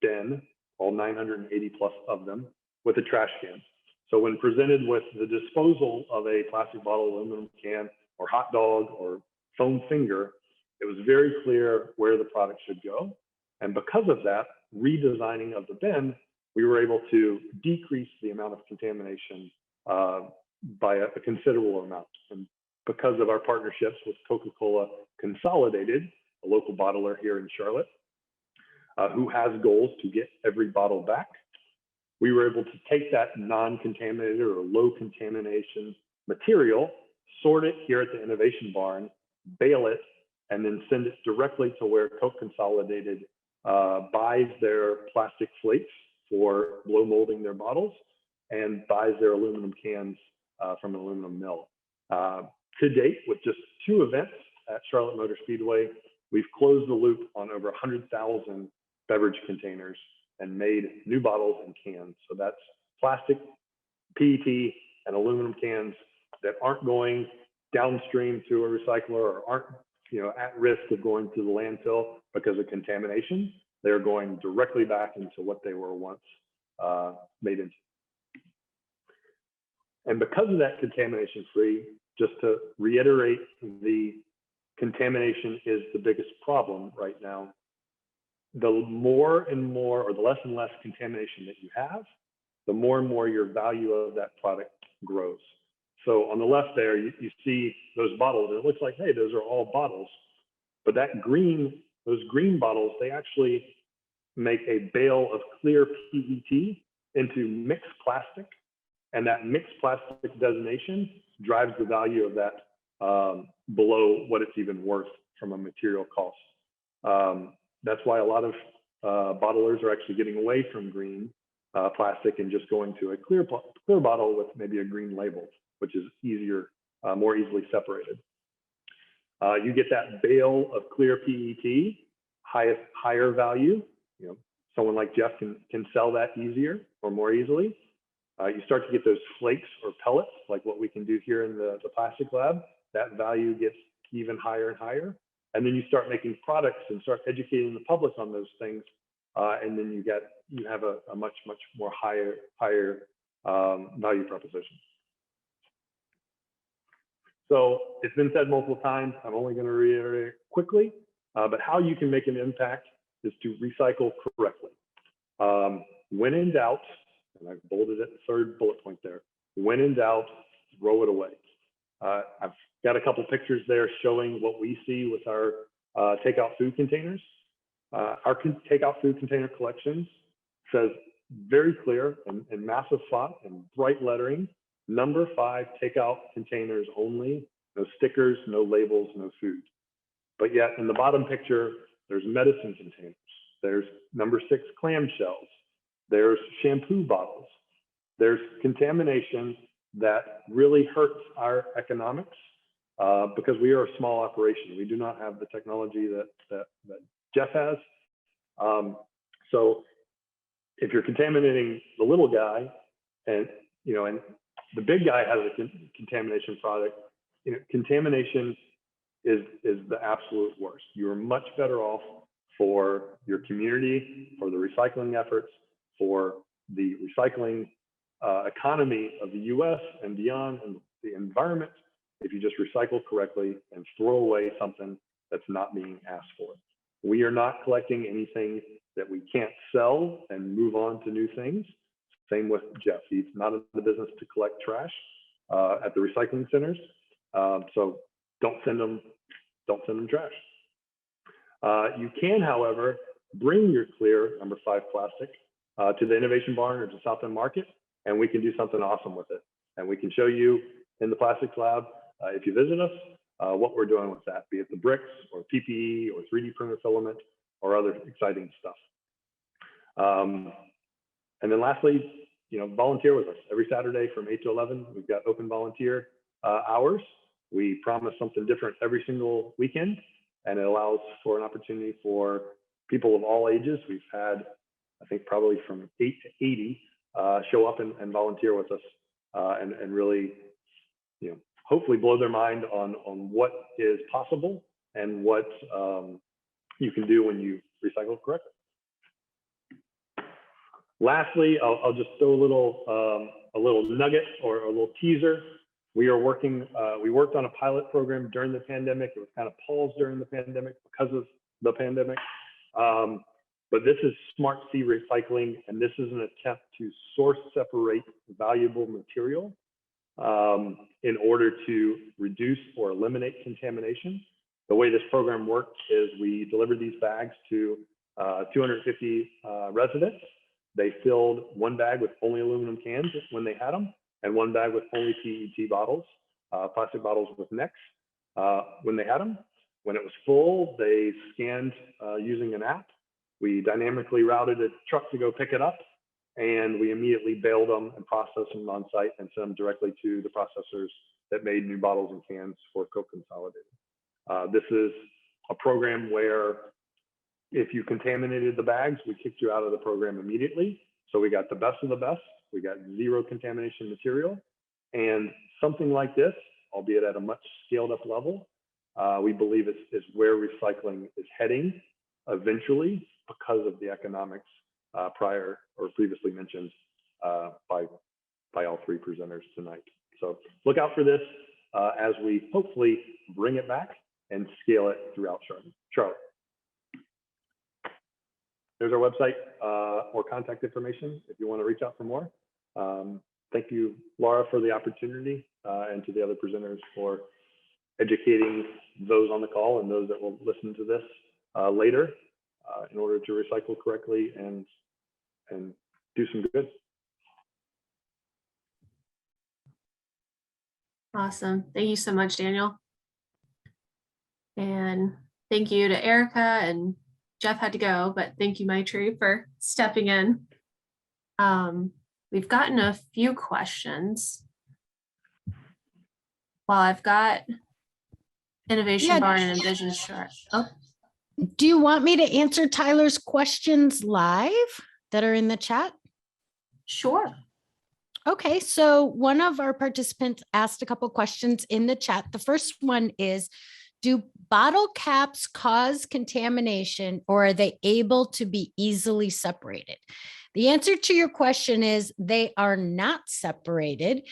bin, all 980 plus of them, with a trash can. So when presented with the disposal of a plastic bottle, aluminum can, or hot dog, or foam finger, it was very clear where the product should go. And because of that redesigning of the bin, we were able to decrease the amount of contamination by a considerable amount. And because of our partnerships with Coca-Cola Consolidated, a local bottler here in Charlotte, who has goals to get every bottle back, we were able to take that non-contaminated or low contamination material, sort it here at the Innovation Barn, bale it, and then send it directly to where Coke Consolidated buys their plastic flakes for blow molding their bottles and buys their aluminum cans from an aluminum mill. To date, with just 2 events at Charlotte Motor Speedway, we've closed the loop on over 100,000 beverage containers and made new bottles and cans. So that's plastic, PET, and aluminum cans that aren't going downstream to a recycler or aren't at risk of going to the landfill because of contamination. They're going directly back into what they were once made into. And because of that contamination free, just to reiterate, the contamination is the biggest problem right now. The more and more, or the less and less contamination that you have, the more and more your value of that product grows. So on the left there, you see those bottles. It looks like, hey, those are all bottles. But those green bottles, they actually make a bale of clear PET into mixed plastic. And that mixed plastic designation drives the value of that below what it's even worth from a material cost. That's why a lot of bottlers are actually getting away from green plastic and just going to a clear bottle with maybe a green label, which is easier, more easily separated. You get that bale of clear PET, higher value. Someone like Jeff can sell that easier or more easily. You start to get those flakes or pellets, like what we can do here in the plastic lab. That value gets even higher and higher. And then you start making products and start educating the public on those things. And then you have a much more higher value proposition. So it's been said multiple times. I'm only going to reiterate quickly, but how you can make an impact is to recycle correctly. When in doubt, and I've bolded it, third bullet point there. When in doubt, throw it away. I've got a couple pictures there showing what we see with our takeout food containers. Our takeout food container collection says very clear in massive font and bright lettering, number 5 takeout containers only, no stickers, no labels, no food. But yet in the bottom picture, there's medicine containers. There's number 6 clamshells. There's shampoo bottles. There's contamination that really hurts our economics because we are a small operation. We do not have the technology that Jeff has. So if you're contaminating the little guy, and the big guy has a contamination product, contamination is the absolute worst. You're much better off for your community, for the recycling efforts, for the recycling economy of the US and beyond, and the environment, if you just recycle correctly and throw away something that's not being asked for. We are not collecting anything that we can't sell and move on to new things. Same with Jeff. He's not in the business to collect trash at the recycling centers. So don't send them trash. You can, however, bring your clear number 5 plastic to the Innovation Barn or to South End Market, and we can do something awesome with it. And we can show you in the plastics lab, if you visit us, what we're doing with that, be it the bricks or PPE or 3D printer filament or other exciting stuff. And then lastly, volunteer with us. Every Saturday from 8 to 11, we've got open volunteer hours. We promise something different every single weekend, and it allows for an opportunity for people of all ages. We've had, I think, probably from 8 to 80 show up and volunteer with us and really, hopefully blow their mind on what is possible and what you can do when you recycle correctly. Lastly, I'll just throw a little nugget or a little teaser. We worked on a pilot program during the pandemic. It was kind of paused during the pandemic because of the pandemic. But this is SmartC Recycling, and this is an attempt to source separate valuable material in order to reduce or eliminate contamination. The way this program works is we delivered these bags to 250 residents. They filled one bag with only aluminum cans when they had them, and one bag with only PET bottles, plastic bottles with necks when they had them. When it was full, they scanned using an app. We dynamically routed a truck to go pick it up, and we immediately baled them and processed them on site and sent them directly to the processors that made new bottles and cans for Coke Consolidated. This is a program where if you contaminated the bags, we kicked you out of the program immediately. So we got the best of the best. We got zero contamination material. And something like this, albeit at a much scaled up level, we believe is where recycling is heading eventually because of the economics prior or previously mentioned by all three presenters tonight. So look out for this as we hopefully bring it back and scale it throughout Charlotte. There's our website or contact information if you want to reach out for more. Thank you, Laura, for the opportunity and to the other presenters for educating those on the call and those that will listen to this later in order to recycle correctly and do some good. Awesome. Thank you so much, Daniel. And thank you to Erica, and Jeff had to go, but thank you, Maitri, for stepping in. We've gotten a few questions. Well, I've got Innovation Barn and Envision Charlotte. Oh, Do you want me to answer Tyler's questions live that are in the chat? sure. Okay, so one of our participants asked a couple questions in the chat. The first one is, do bottle caps cause contamination, or are they able to be easily separated? The answer to your question is they are not separated.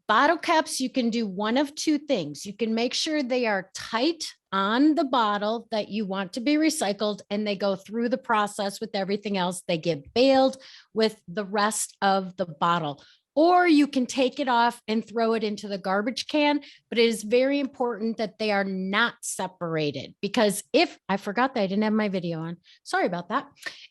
Bottle caps, you can do one of two things. You can make sure they are tight on the bottle that you want to be recycled, and they go through the process with everything else. They get baled with the rest of the bottle. Or you can take it off and throw it into the garbage can, but it is very important that they are not separated, because if, I forgot that I didn't have my video on, sorry about that.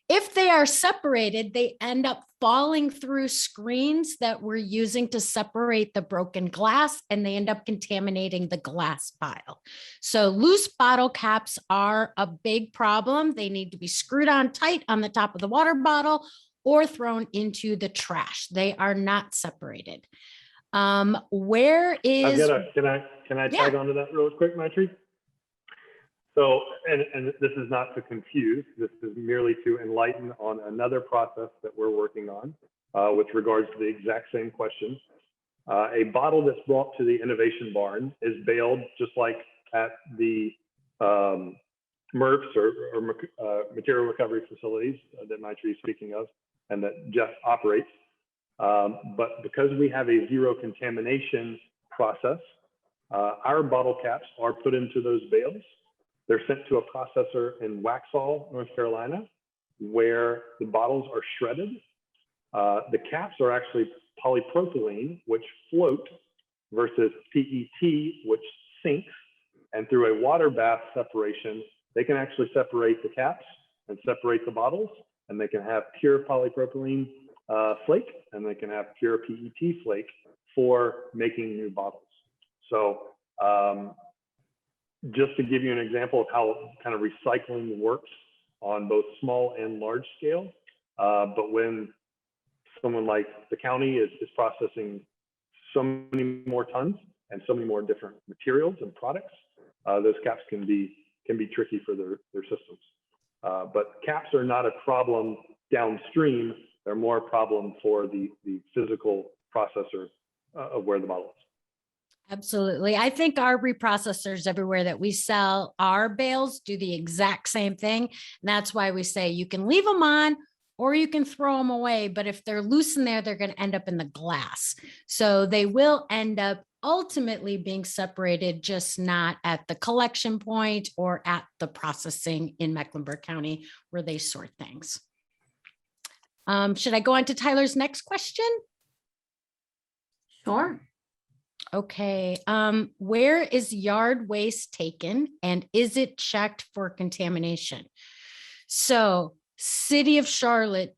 If they are separated, they end up falling through screens that we're using to separate the broken glass, and they end up contaminating the glass pile. So loose bottle caps are a big problem. They need to be screwed on tight on the top of the water bottle or thrown into the trash. They are not separated. Where is? Can I tag onto that real quick, Maitri? So, and this is not to confuse, this is merely to enlighten on another process that we're working on with regards to the exact same question. A bottle that's brought to the Innovation Barn is baled just like at the MRFs or material recovery facilities that Maitri is speaking of, and that Jeff operates. But because we have a zero contamination process, our bottle caps are put into those bales. They're sent to a processor in Waxhaw, North Carolina, where the bottles are shredded. The caps are actually polypropylene, which float, versus PET, which sinks. And through a water bath separation, they can actually separate the caps and separate the bottles, and they can have pure polypropylene flake, and they can have pure PET flake for making new bottles. So just to give you an example of how kind of recycling works on both small and large scale, but when someone like the county is processing so many more tons and so many more different materials and products, those caps can be tricky for their systems. But caps are not a problem downstream. They're more a problem for the physical processor of where the bottle is. Absolutely. I think our reprocessors everywhere that we sell our bales do the exact same thing. And that's why we say you can leave them on or you can throw them away. But if they're loose in there, they're going to end up in the glass. So they will end up ultimately being separated, just not at the collection point or at the processing in Mecklenburg County where they sort things. Should I go on to Tyler's next question? Sure. Okay. Where is yard waste taken, and is it checked for contamination? So City of Charlotte,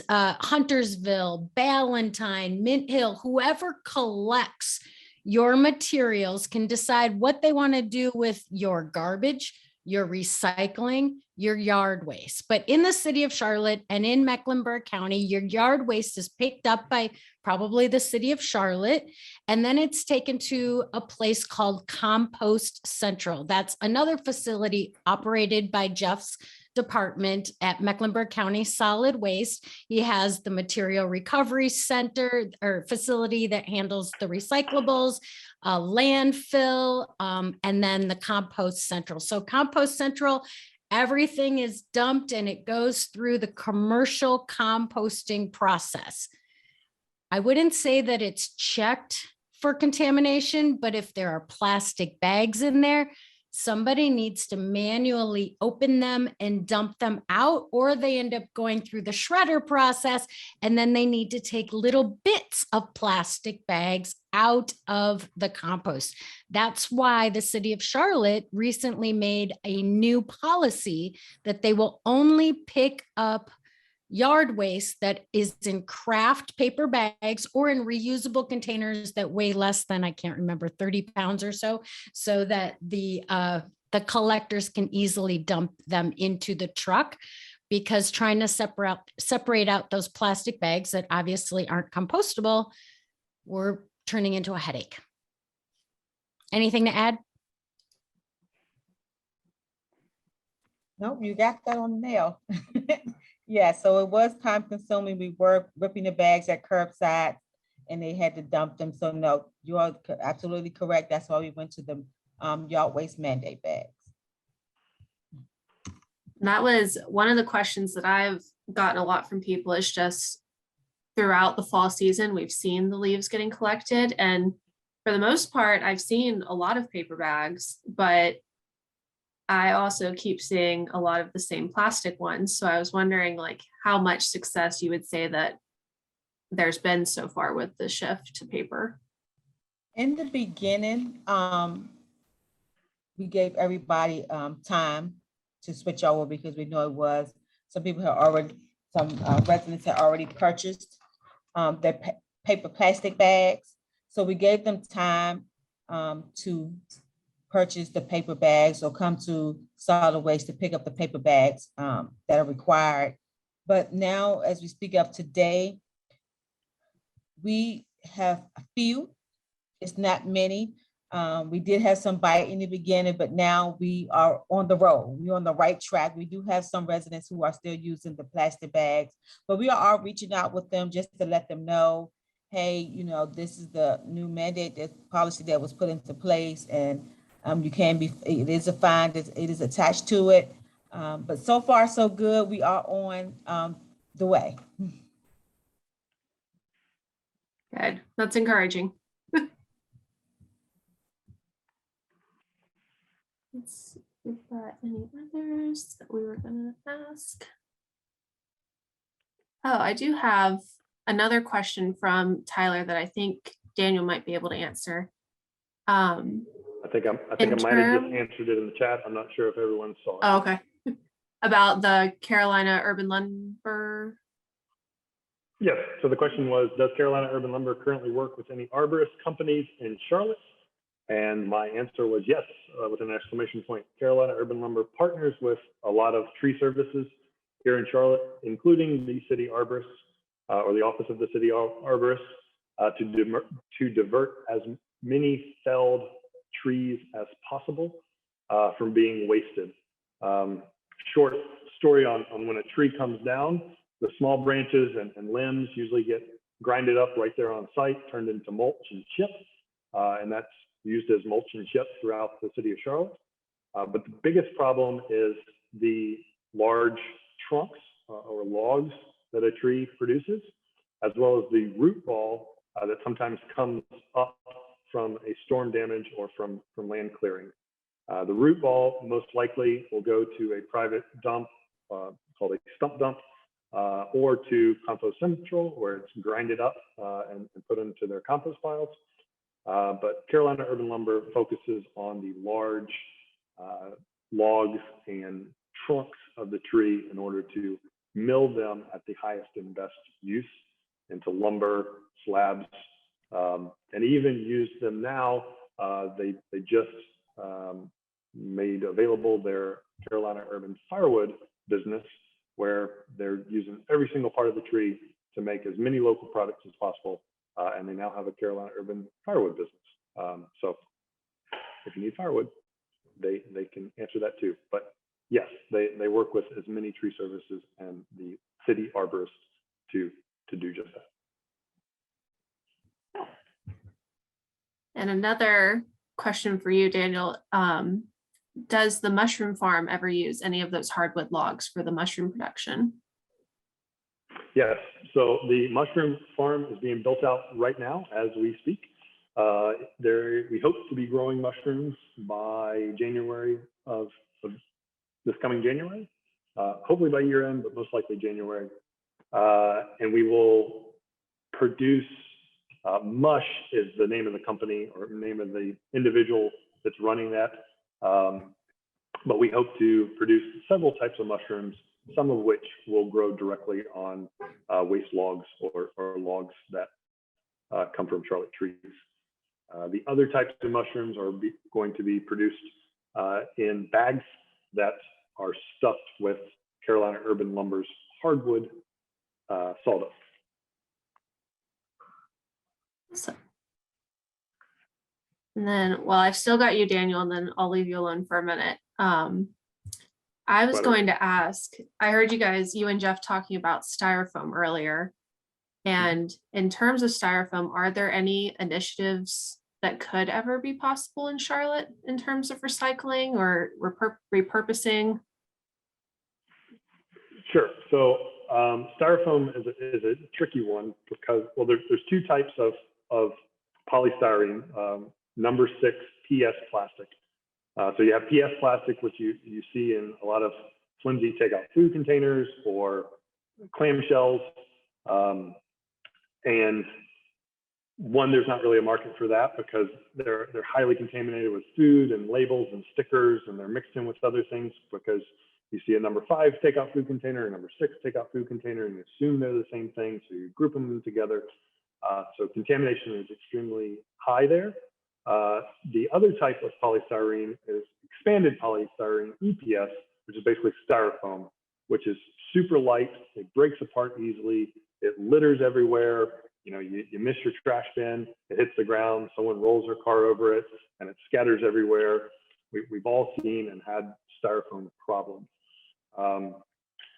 Huntersville, Ballantyne, Mint Hill, whoever collects your materials can decide what they want to do with your garbage, your recycling, your yard waste. But in the City of Charlotte and in Mecklenburg County, your yard waste is picked up by probably the City of Charlotte, and then it's taken to a place called Compost Central. That's another facility operated by Jeff's department at Mecklenburg County Solid Waste. He has the material recovery center or facility that handles the recyclables. landfill, and then the compost central. So compost central, everything is dumped and it goes through the commercial composting process. I wouldn't say that it's checked for contamination, but if there are plastic bags in there, somebody needs to manually open them and dump them out, or they end up going through the shredder process, and then they need to take little bits of plastic bags out of the compost. That's why the city of Charlotte recently made a new policy that they will only pick up yard waste that is in craft paper bags or in reusable containers that weigh less than, I can't remember, 30 pounds or so that the collectors can easily dump them into the truck, because trying to separate out those plastic bags that obviously aren't compostable, we're turning into a headache. Anything to add? Nope, you got that on the nail. Yeah, so it was time consuming. We were ripping the bags at curbside and they had to dump them. So no, you are absolutely correct. That's why we went to the yard waste mandate bags. And that was one of the questions that I've gotten a lot from people, is just throughout the fall season, we've seen the leaves getting collected. And for the most part, I've seen a lot of paper bags, but I also keep seeing a lot of the same plastic ones. So I was wondering, like, how much success you would say that there's been so far with the shift to paper. In the beginning, we gave everybody time to switch over, because we know it was, some people had already, some residents had already purchased their paper plastic bags. So we gave them time to purchase the paper bags or come to solid waste to pick up the paper bags that are required. But now, as we speak of today, we have a few, it's not many. We did have some bite in the beginning, but now we are on the road. We're on the right track. We do have some residents who are still using the plastic bags, but we are reaching out with them just to let them know, hey, you know, this is the new mandate, the policy that was put into place, and you can be, it is a fine, it is attached to it. But so far, so good. We are on the way. Good. That's encouraging. Let's see if we've got any others that we were going to ask. Oh, I do have another question from Tyler that I think Daniel might be able to answer. I think I might have just answered it in the chat. I'm not sure if everyone saw it. Oh, okay. About the Carolina Urban Lumber. Yes. So the question was, does Carolina Urban Lumber currently work with any arborist companies in Charlotte? And my answer was yes, with an exclamation point. Carolina Urban Lumber partners with a lot of tree services here in Charlotte, including the city arborists or the office of the city arborist, to divert as many felled trees as possible from being wasted. Short story on when a tree comes down, the small branches and limbs usually get grinded up right there on site, turned into mulch and chip, and that's used as mulch and chip throughout the city of Charlotte. But the biggest problem is the large trunks or logs that a tree produces, as well as the root ball that sometimes comes up from a storm damage or from land clearing. The root ball most likely will go to a private dump called a stump dump, or to Compost Central, where it's grinded up and put into their compost piles. But Carolina Urban Lumber focuses on the large logs and trunks of the tree in order to mill them at the highest and best use into lumber, slabs, and even use them now. They just made available their Carolina Urban Firewood business, where they're using every single part of the tree to make as many local products as possible. And they now have a Carolina Urban Firewood business. So if you need firewood, they can answer that too. But yes, they work with as many tree services and the city arborists to do just that. And another question for you, Daniel. Does the mushroom farm ever use any of those hardwood logs for the mushroom production? Yes, so the mushroom farm is being built out right now as we speak. We hope to be growing mushrooms by January of this coming January, hopefully by year end, but most likely January. And we will produce, Mush is the name of the company or name of the individual that's running that. But we hope to produce several types of mushrooms, some of which will grow directly on waste logs or logs that come from Charlotte trees. The other types of mushrooms are going to be produced in bags that are stuffed with Carolina Urban Lumber's hardwood sawdust. Awesome. And then, well, I've still got you, Daniel, and then I'll leave you alone for a minute. I was going to ask, I heard you and Jeff talking about styrofoam earlier. And in terms of styrofoam, are there any initiatives that could ever be possible in Charlotte in terms of recycling or repurposing? Sure. So styrofoam is a tricky one because, well, there's two types of polystyrene, number 6 PS plastic. So you have PS plastic, which you see in a lot of flimsy takeout food containers or clamshells. And one, there's not really a market for that because they're highly contaminated with food and labels and stickers, and they're mixed in with other things because you see a number 5 takeout food container, a number 6 takeout food container, and you assume they're the same thing, so you group them together. So contamination is extremely high there. The other type of polystyrene is expanded polystyrene, EPS, which is basically styrofoam, which is super light. It breaks apart easily. It litters everywhere. You know, you miss your trash bin, it hits the ground, someone rolls their car over it, and it scatters everywhere. We've all seen and had styrofoam problems.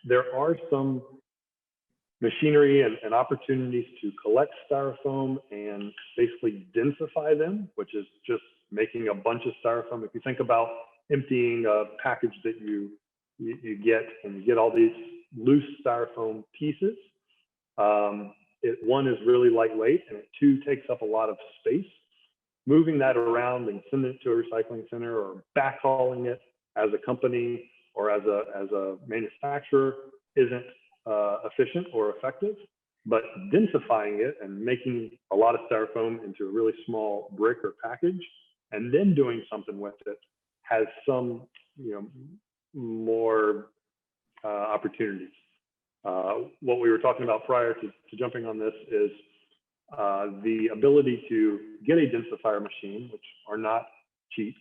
There are some machinery and opportunities to collect styrofoam and basically densify them, which is just making a bunch of styrofoam. If you think about emptying a package that you get, and you get all these loose styrofoam pieces, one is really lightweight, and it two takes up a lot of space. Moving that around and sending it to a recycling center or backhauling it as a company or as a manufacturer isn't efficient or effective, but densifying it and making a lot of styrofoam into a really small brick or package and then doing something with it has some, more opportunities. What we were talking about prior to jumping on this is the ability to get a densifier machine, which are not cheap,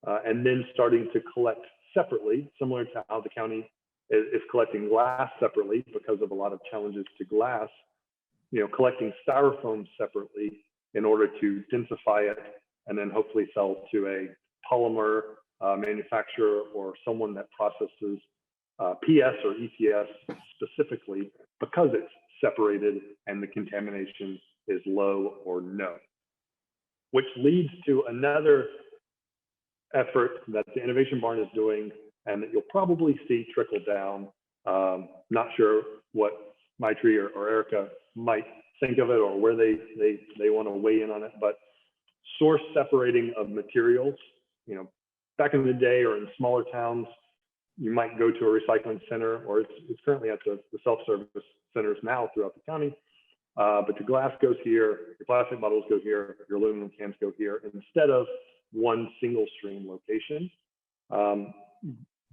and then starting to collect separately, similar to how the county is collecting glass separately because of a lot of challenges to glass, collecting styrofoam separately in order to densify it and then hopefully sell to a polymer manufacturer or someone that processes PS or EPS specifically because it's separated and the contamination is low or no. Which leads to another effort that the Innovation Barn is doing and that you'll probably see trickle down. Not sure what Maitri or Erica might think of it or where they want to weigh in on it, but source separating of materials. Back in the day or in smaller towns, you might go to a recycling center, or it's currently at the self-service centers now throughout the county. But your glass goes here, your plastic bottles go here, your aluminum cans go here, instead of one single stream location.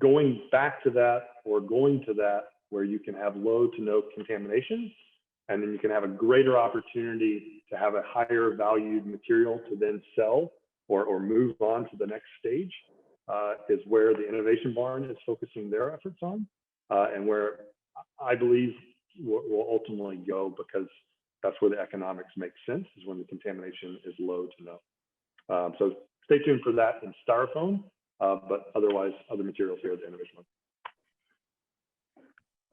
Going back to that or going to that where you can have low to no contamination, and then you can have a greater opportunity to have a higher valued material to then sell or move on to the next stage, is where the Innovation Barn is focusing their efforts on, and where I believe will ultimately go, because that's where the economics make sense, is when the contamination is low to no. So stay tuned for that in styrofoam, but otherwise other materials here at the Innovation Barn.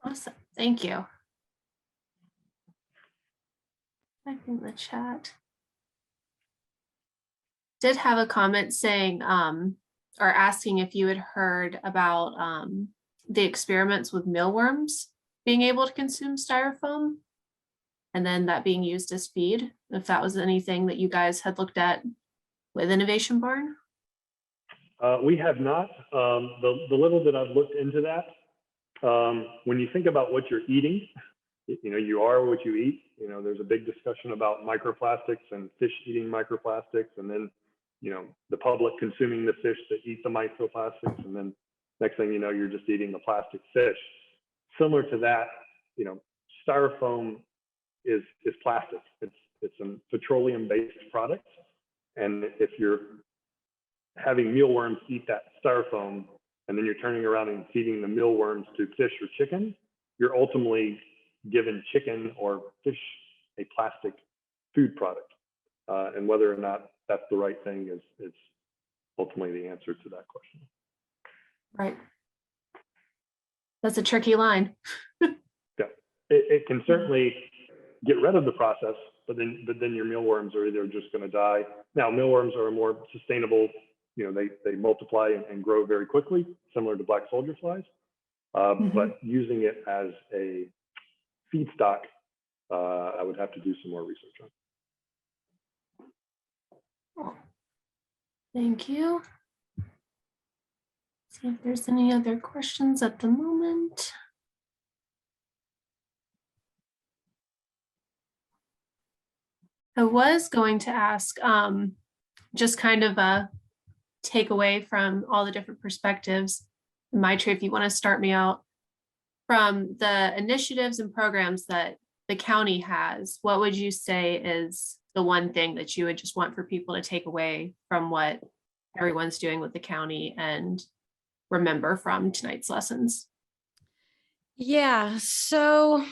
Awesome, thank you. Back in the chat. did have a comment saying, or asking if you had heard about the experiments with mealworms being able to consume styrofoam and then that being used as feed, if that was anything that you guys had looked at with Innovation Barn. We have not. The little that I've looked into that, when you think about what you're eating, you are what you eat. There's a big discussion about microplastics and fish eating microplastics, and then, the public consuming the fish that eat the microplastics, and then next thing you know, you're just eating the plastic fish. Similar to that, styrofoam is plastic. It's a petroleum-based product, and if you're having mealworms eat that styrofoam, and then you're turning around and feeding the mealworms to fish or chicken, you're ultimately giving chicken or fish a plastic food product. And whether or not that's the right thing is ultimately the answer to that question. Right. That's a tricky line. Yeah, it can certainly get rid of the process, but then your mealworms are either just going to die. Now, mealworms are more sustainable. They multiply and grow very quickly, similar to black soldier flies. But using it as a feedstock, I would have to do some more research on. Thank you. See if there's any other questions at the moment. I was going to ask just kind of a takeaway from all the different perspectives. Maitri, if you want to start me out from the initiatives and programs that the county has, what would you say is the one thing that you would just want for people to take away from what everyone's doing with the county and remember from tonight's lessons? Yeah, so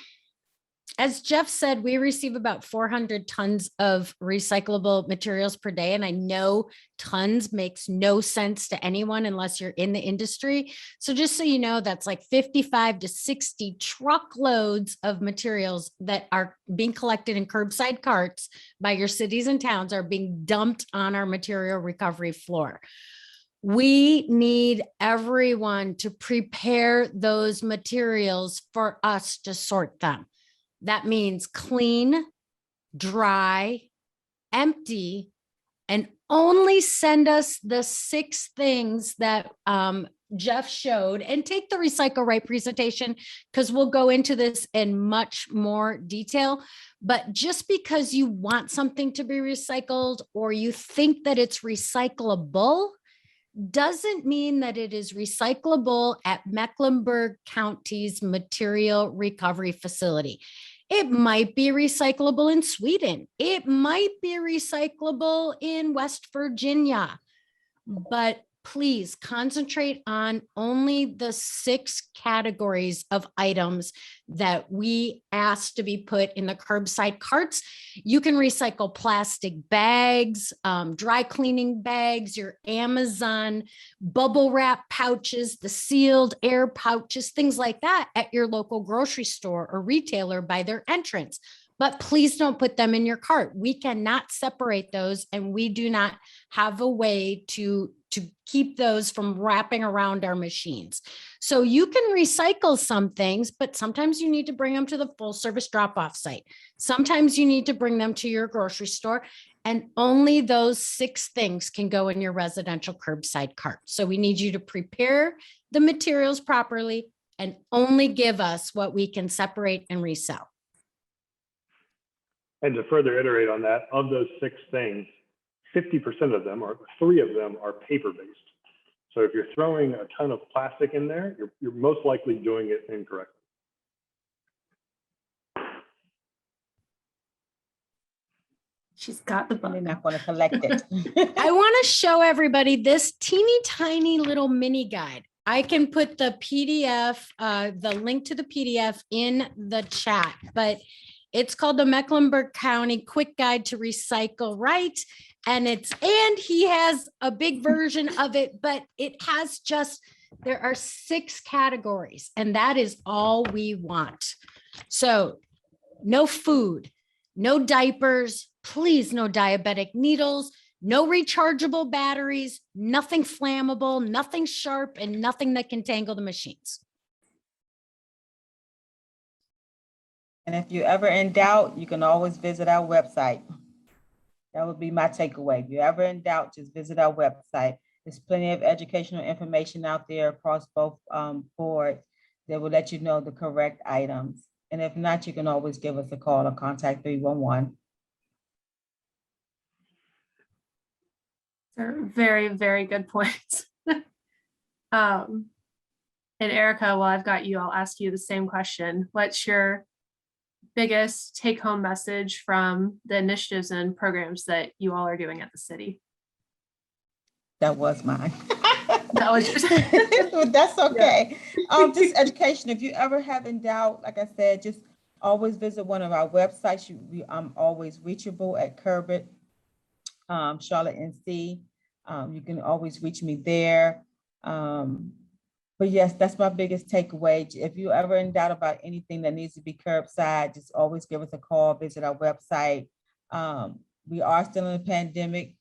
as Jeff said, we receive about 400 tons of recyclable materials per day. And I know tons makes no sense to anyone unless you're in the industry. So just so you know, that's like 55 to 60 truckloads of materials that are being collected in curbside carts by your cities and towns are being dumped on our material recovery floor. We need everyone to prepare those materials for us to sort them. That means clean, dry, empty, and only send us the 6 things that Jeff showed, and take the Recycle Right presentation because we'll go into this in much more detail. But just because you want something to be recycled or you think that it's recyclable doesn't mean that it is recyclable at Mecklenburg County's material recovery facility. It might be recyclable in Sweden. It might be recyclable in West Virginia, but please concentrate on only the 6 categories of items that we asked to be put in the curbside carts. You can recycle plastic bags, dry cleaning bags, your Amazon bubble wrap pouches, the sealed air pouches, things like that at your local grocery store or retailer by their entrance. But please don't put them in your cart. We cannot separate those, and we do not have a way to keep those from wrapping around our machines. So you can recycle some things, but sometimes you need to bring them to the full service drop-off site. Sometimes you need to bring them to your grocery store, and only those 6 things can go in your residential curbside cart. So we need you to prepare the materials properly and only give us what we can separate and resell. And to further iterate on that, of those 6 things, 50% of them, or 3 of them, are paper-based. So if you're throwing a ton of plastic in there, you're most likely doing it incorrectly. She's got the They're book. not going to collect it. I want to show everybody this teeny tiny little mini guide. I can put the PDF, the link to the PDF in the chat, but it's called the Mecklenburg County Quick Guide to Recycle Right. And he has a big version of it, but it has there are 6 categories, and that is all we want. So no food, no diapers, please no diabetic needles, no rechargeable batteries, nothing flammable, nothing sharp, and nothing that can tangle the machines. And if you're ever in doubt, you can always visit our website. That would be my takeaway. If you're ever in doubt, just visit our website. There's plenty of educational information out there across both boards that will let you know the correct items. And if not, you can always give us a call or contact 311. They're very, very good points. And Erica, while I've got you, I'll ask you the same question. What's your biggest take-home message from the initiatives and programs that you all are doing at the city? That was mine. That was But that's okay. Just education. If you ever have in doubt, like I said, just always visit one of our websites. I'm always reachable at Curbit, Charlotte NC. You can always reach me there. But yes, that's my biggest takeaway. If you're ever in doubt about anything that needs to be curbside, just always give us a call, visit our website. We are still in a pandemic.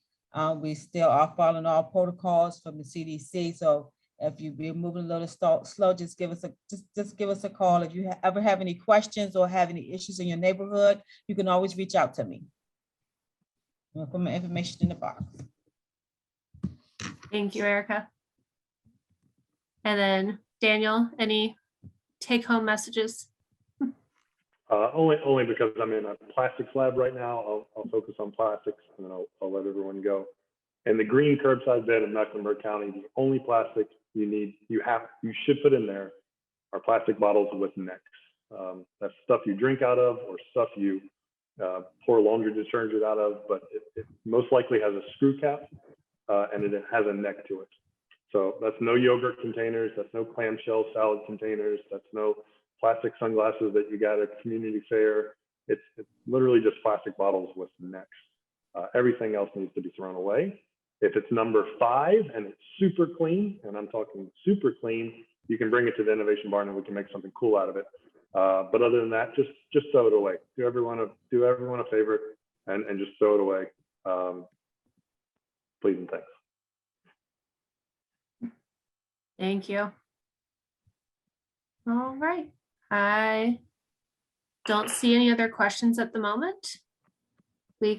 We still are following all protocols from the CDC. So if you're moving a little slow, just give us a call. If you ever have any questions or have any issues in your neighborhood, you can always reach out to me. I'll put my information in the box. Thank you, Erica. And then Daniel, any take-home messages? Only because I'm in a plastics lab right now. I'll focus on plastics and then I'll let everyone go. And the green curbside bin in Mecklenburg County, the only plastic you should put in there are plastic bottles with necks. That's stuff you drink out of or stuff you pour laundry detergent out of, but it most likely has a screw cap and it has a neck to it. So that's no yogurt containers, that's no clamshell salad containers, that's no plastic sunglasses that you got at community fair. It's literally just plastic bottles with necks. Everything else needs to be thrown away. If it's number 5 and it's super clean, and I'm talking super clean, you can bring it to the Innovation Barn and we can make something cool out of it. But other than that, just throw it away. Do everyone a favor and just throw it away. Please and thanks. Thank you. All right. I don't see any other questions at the moment.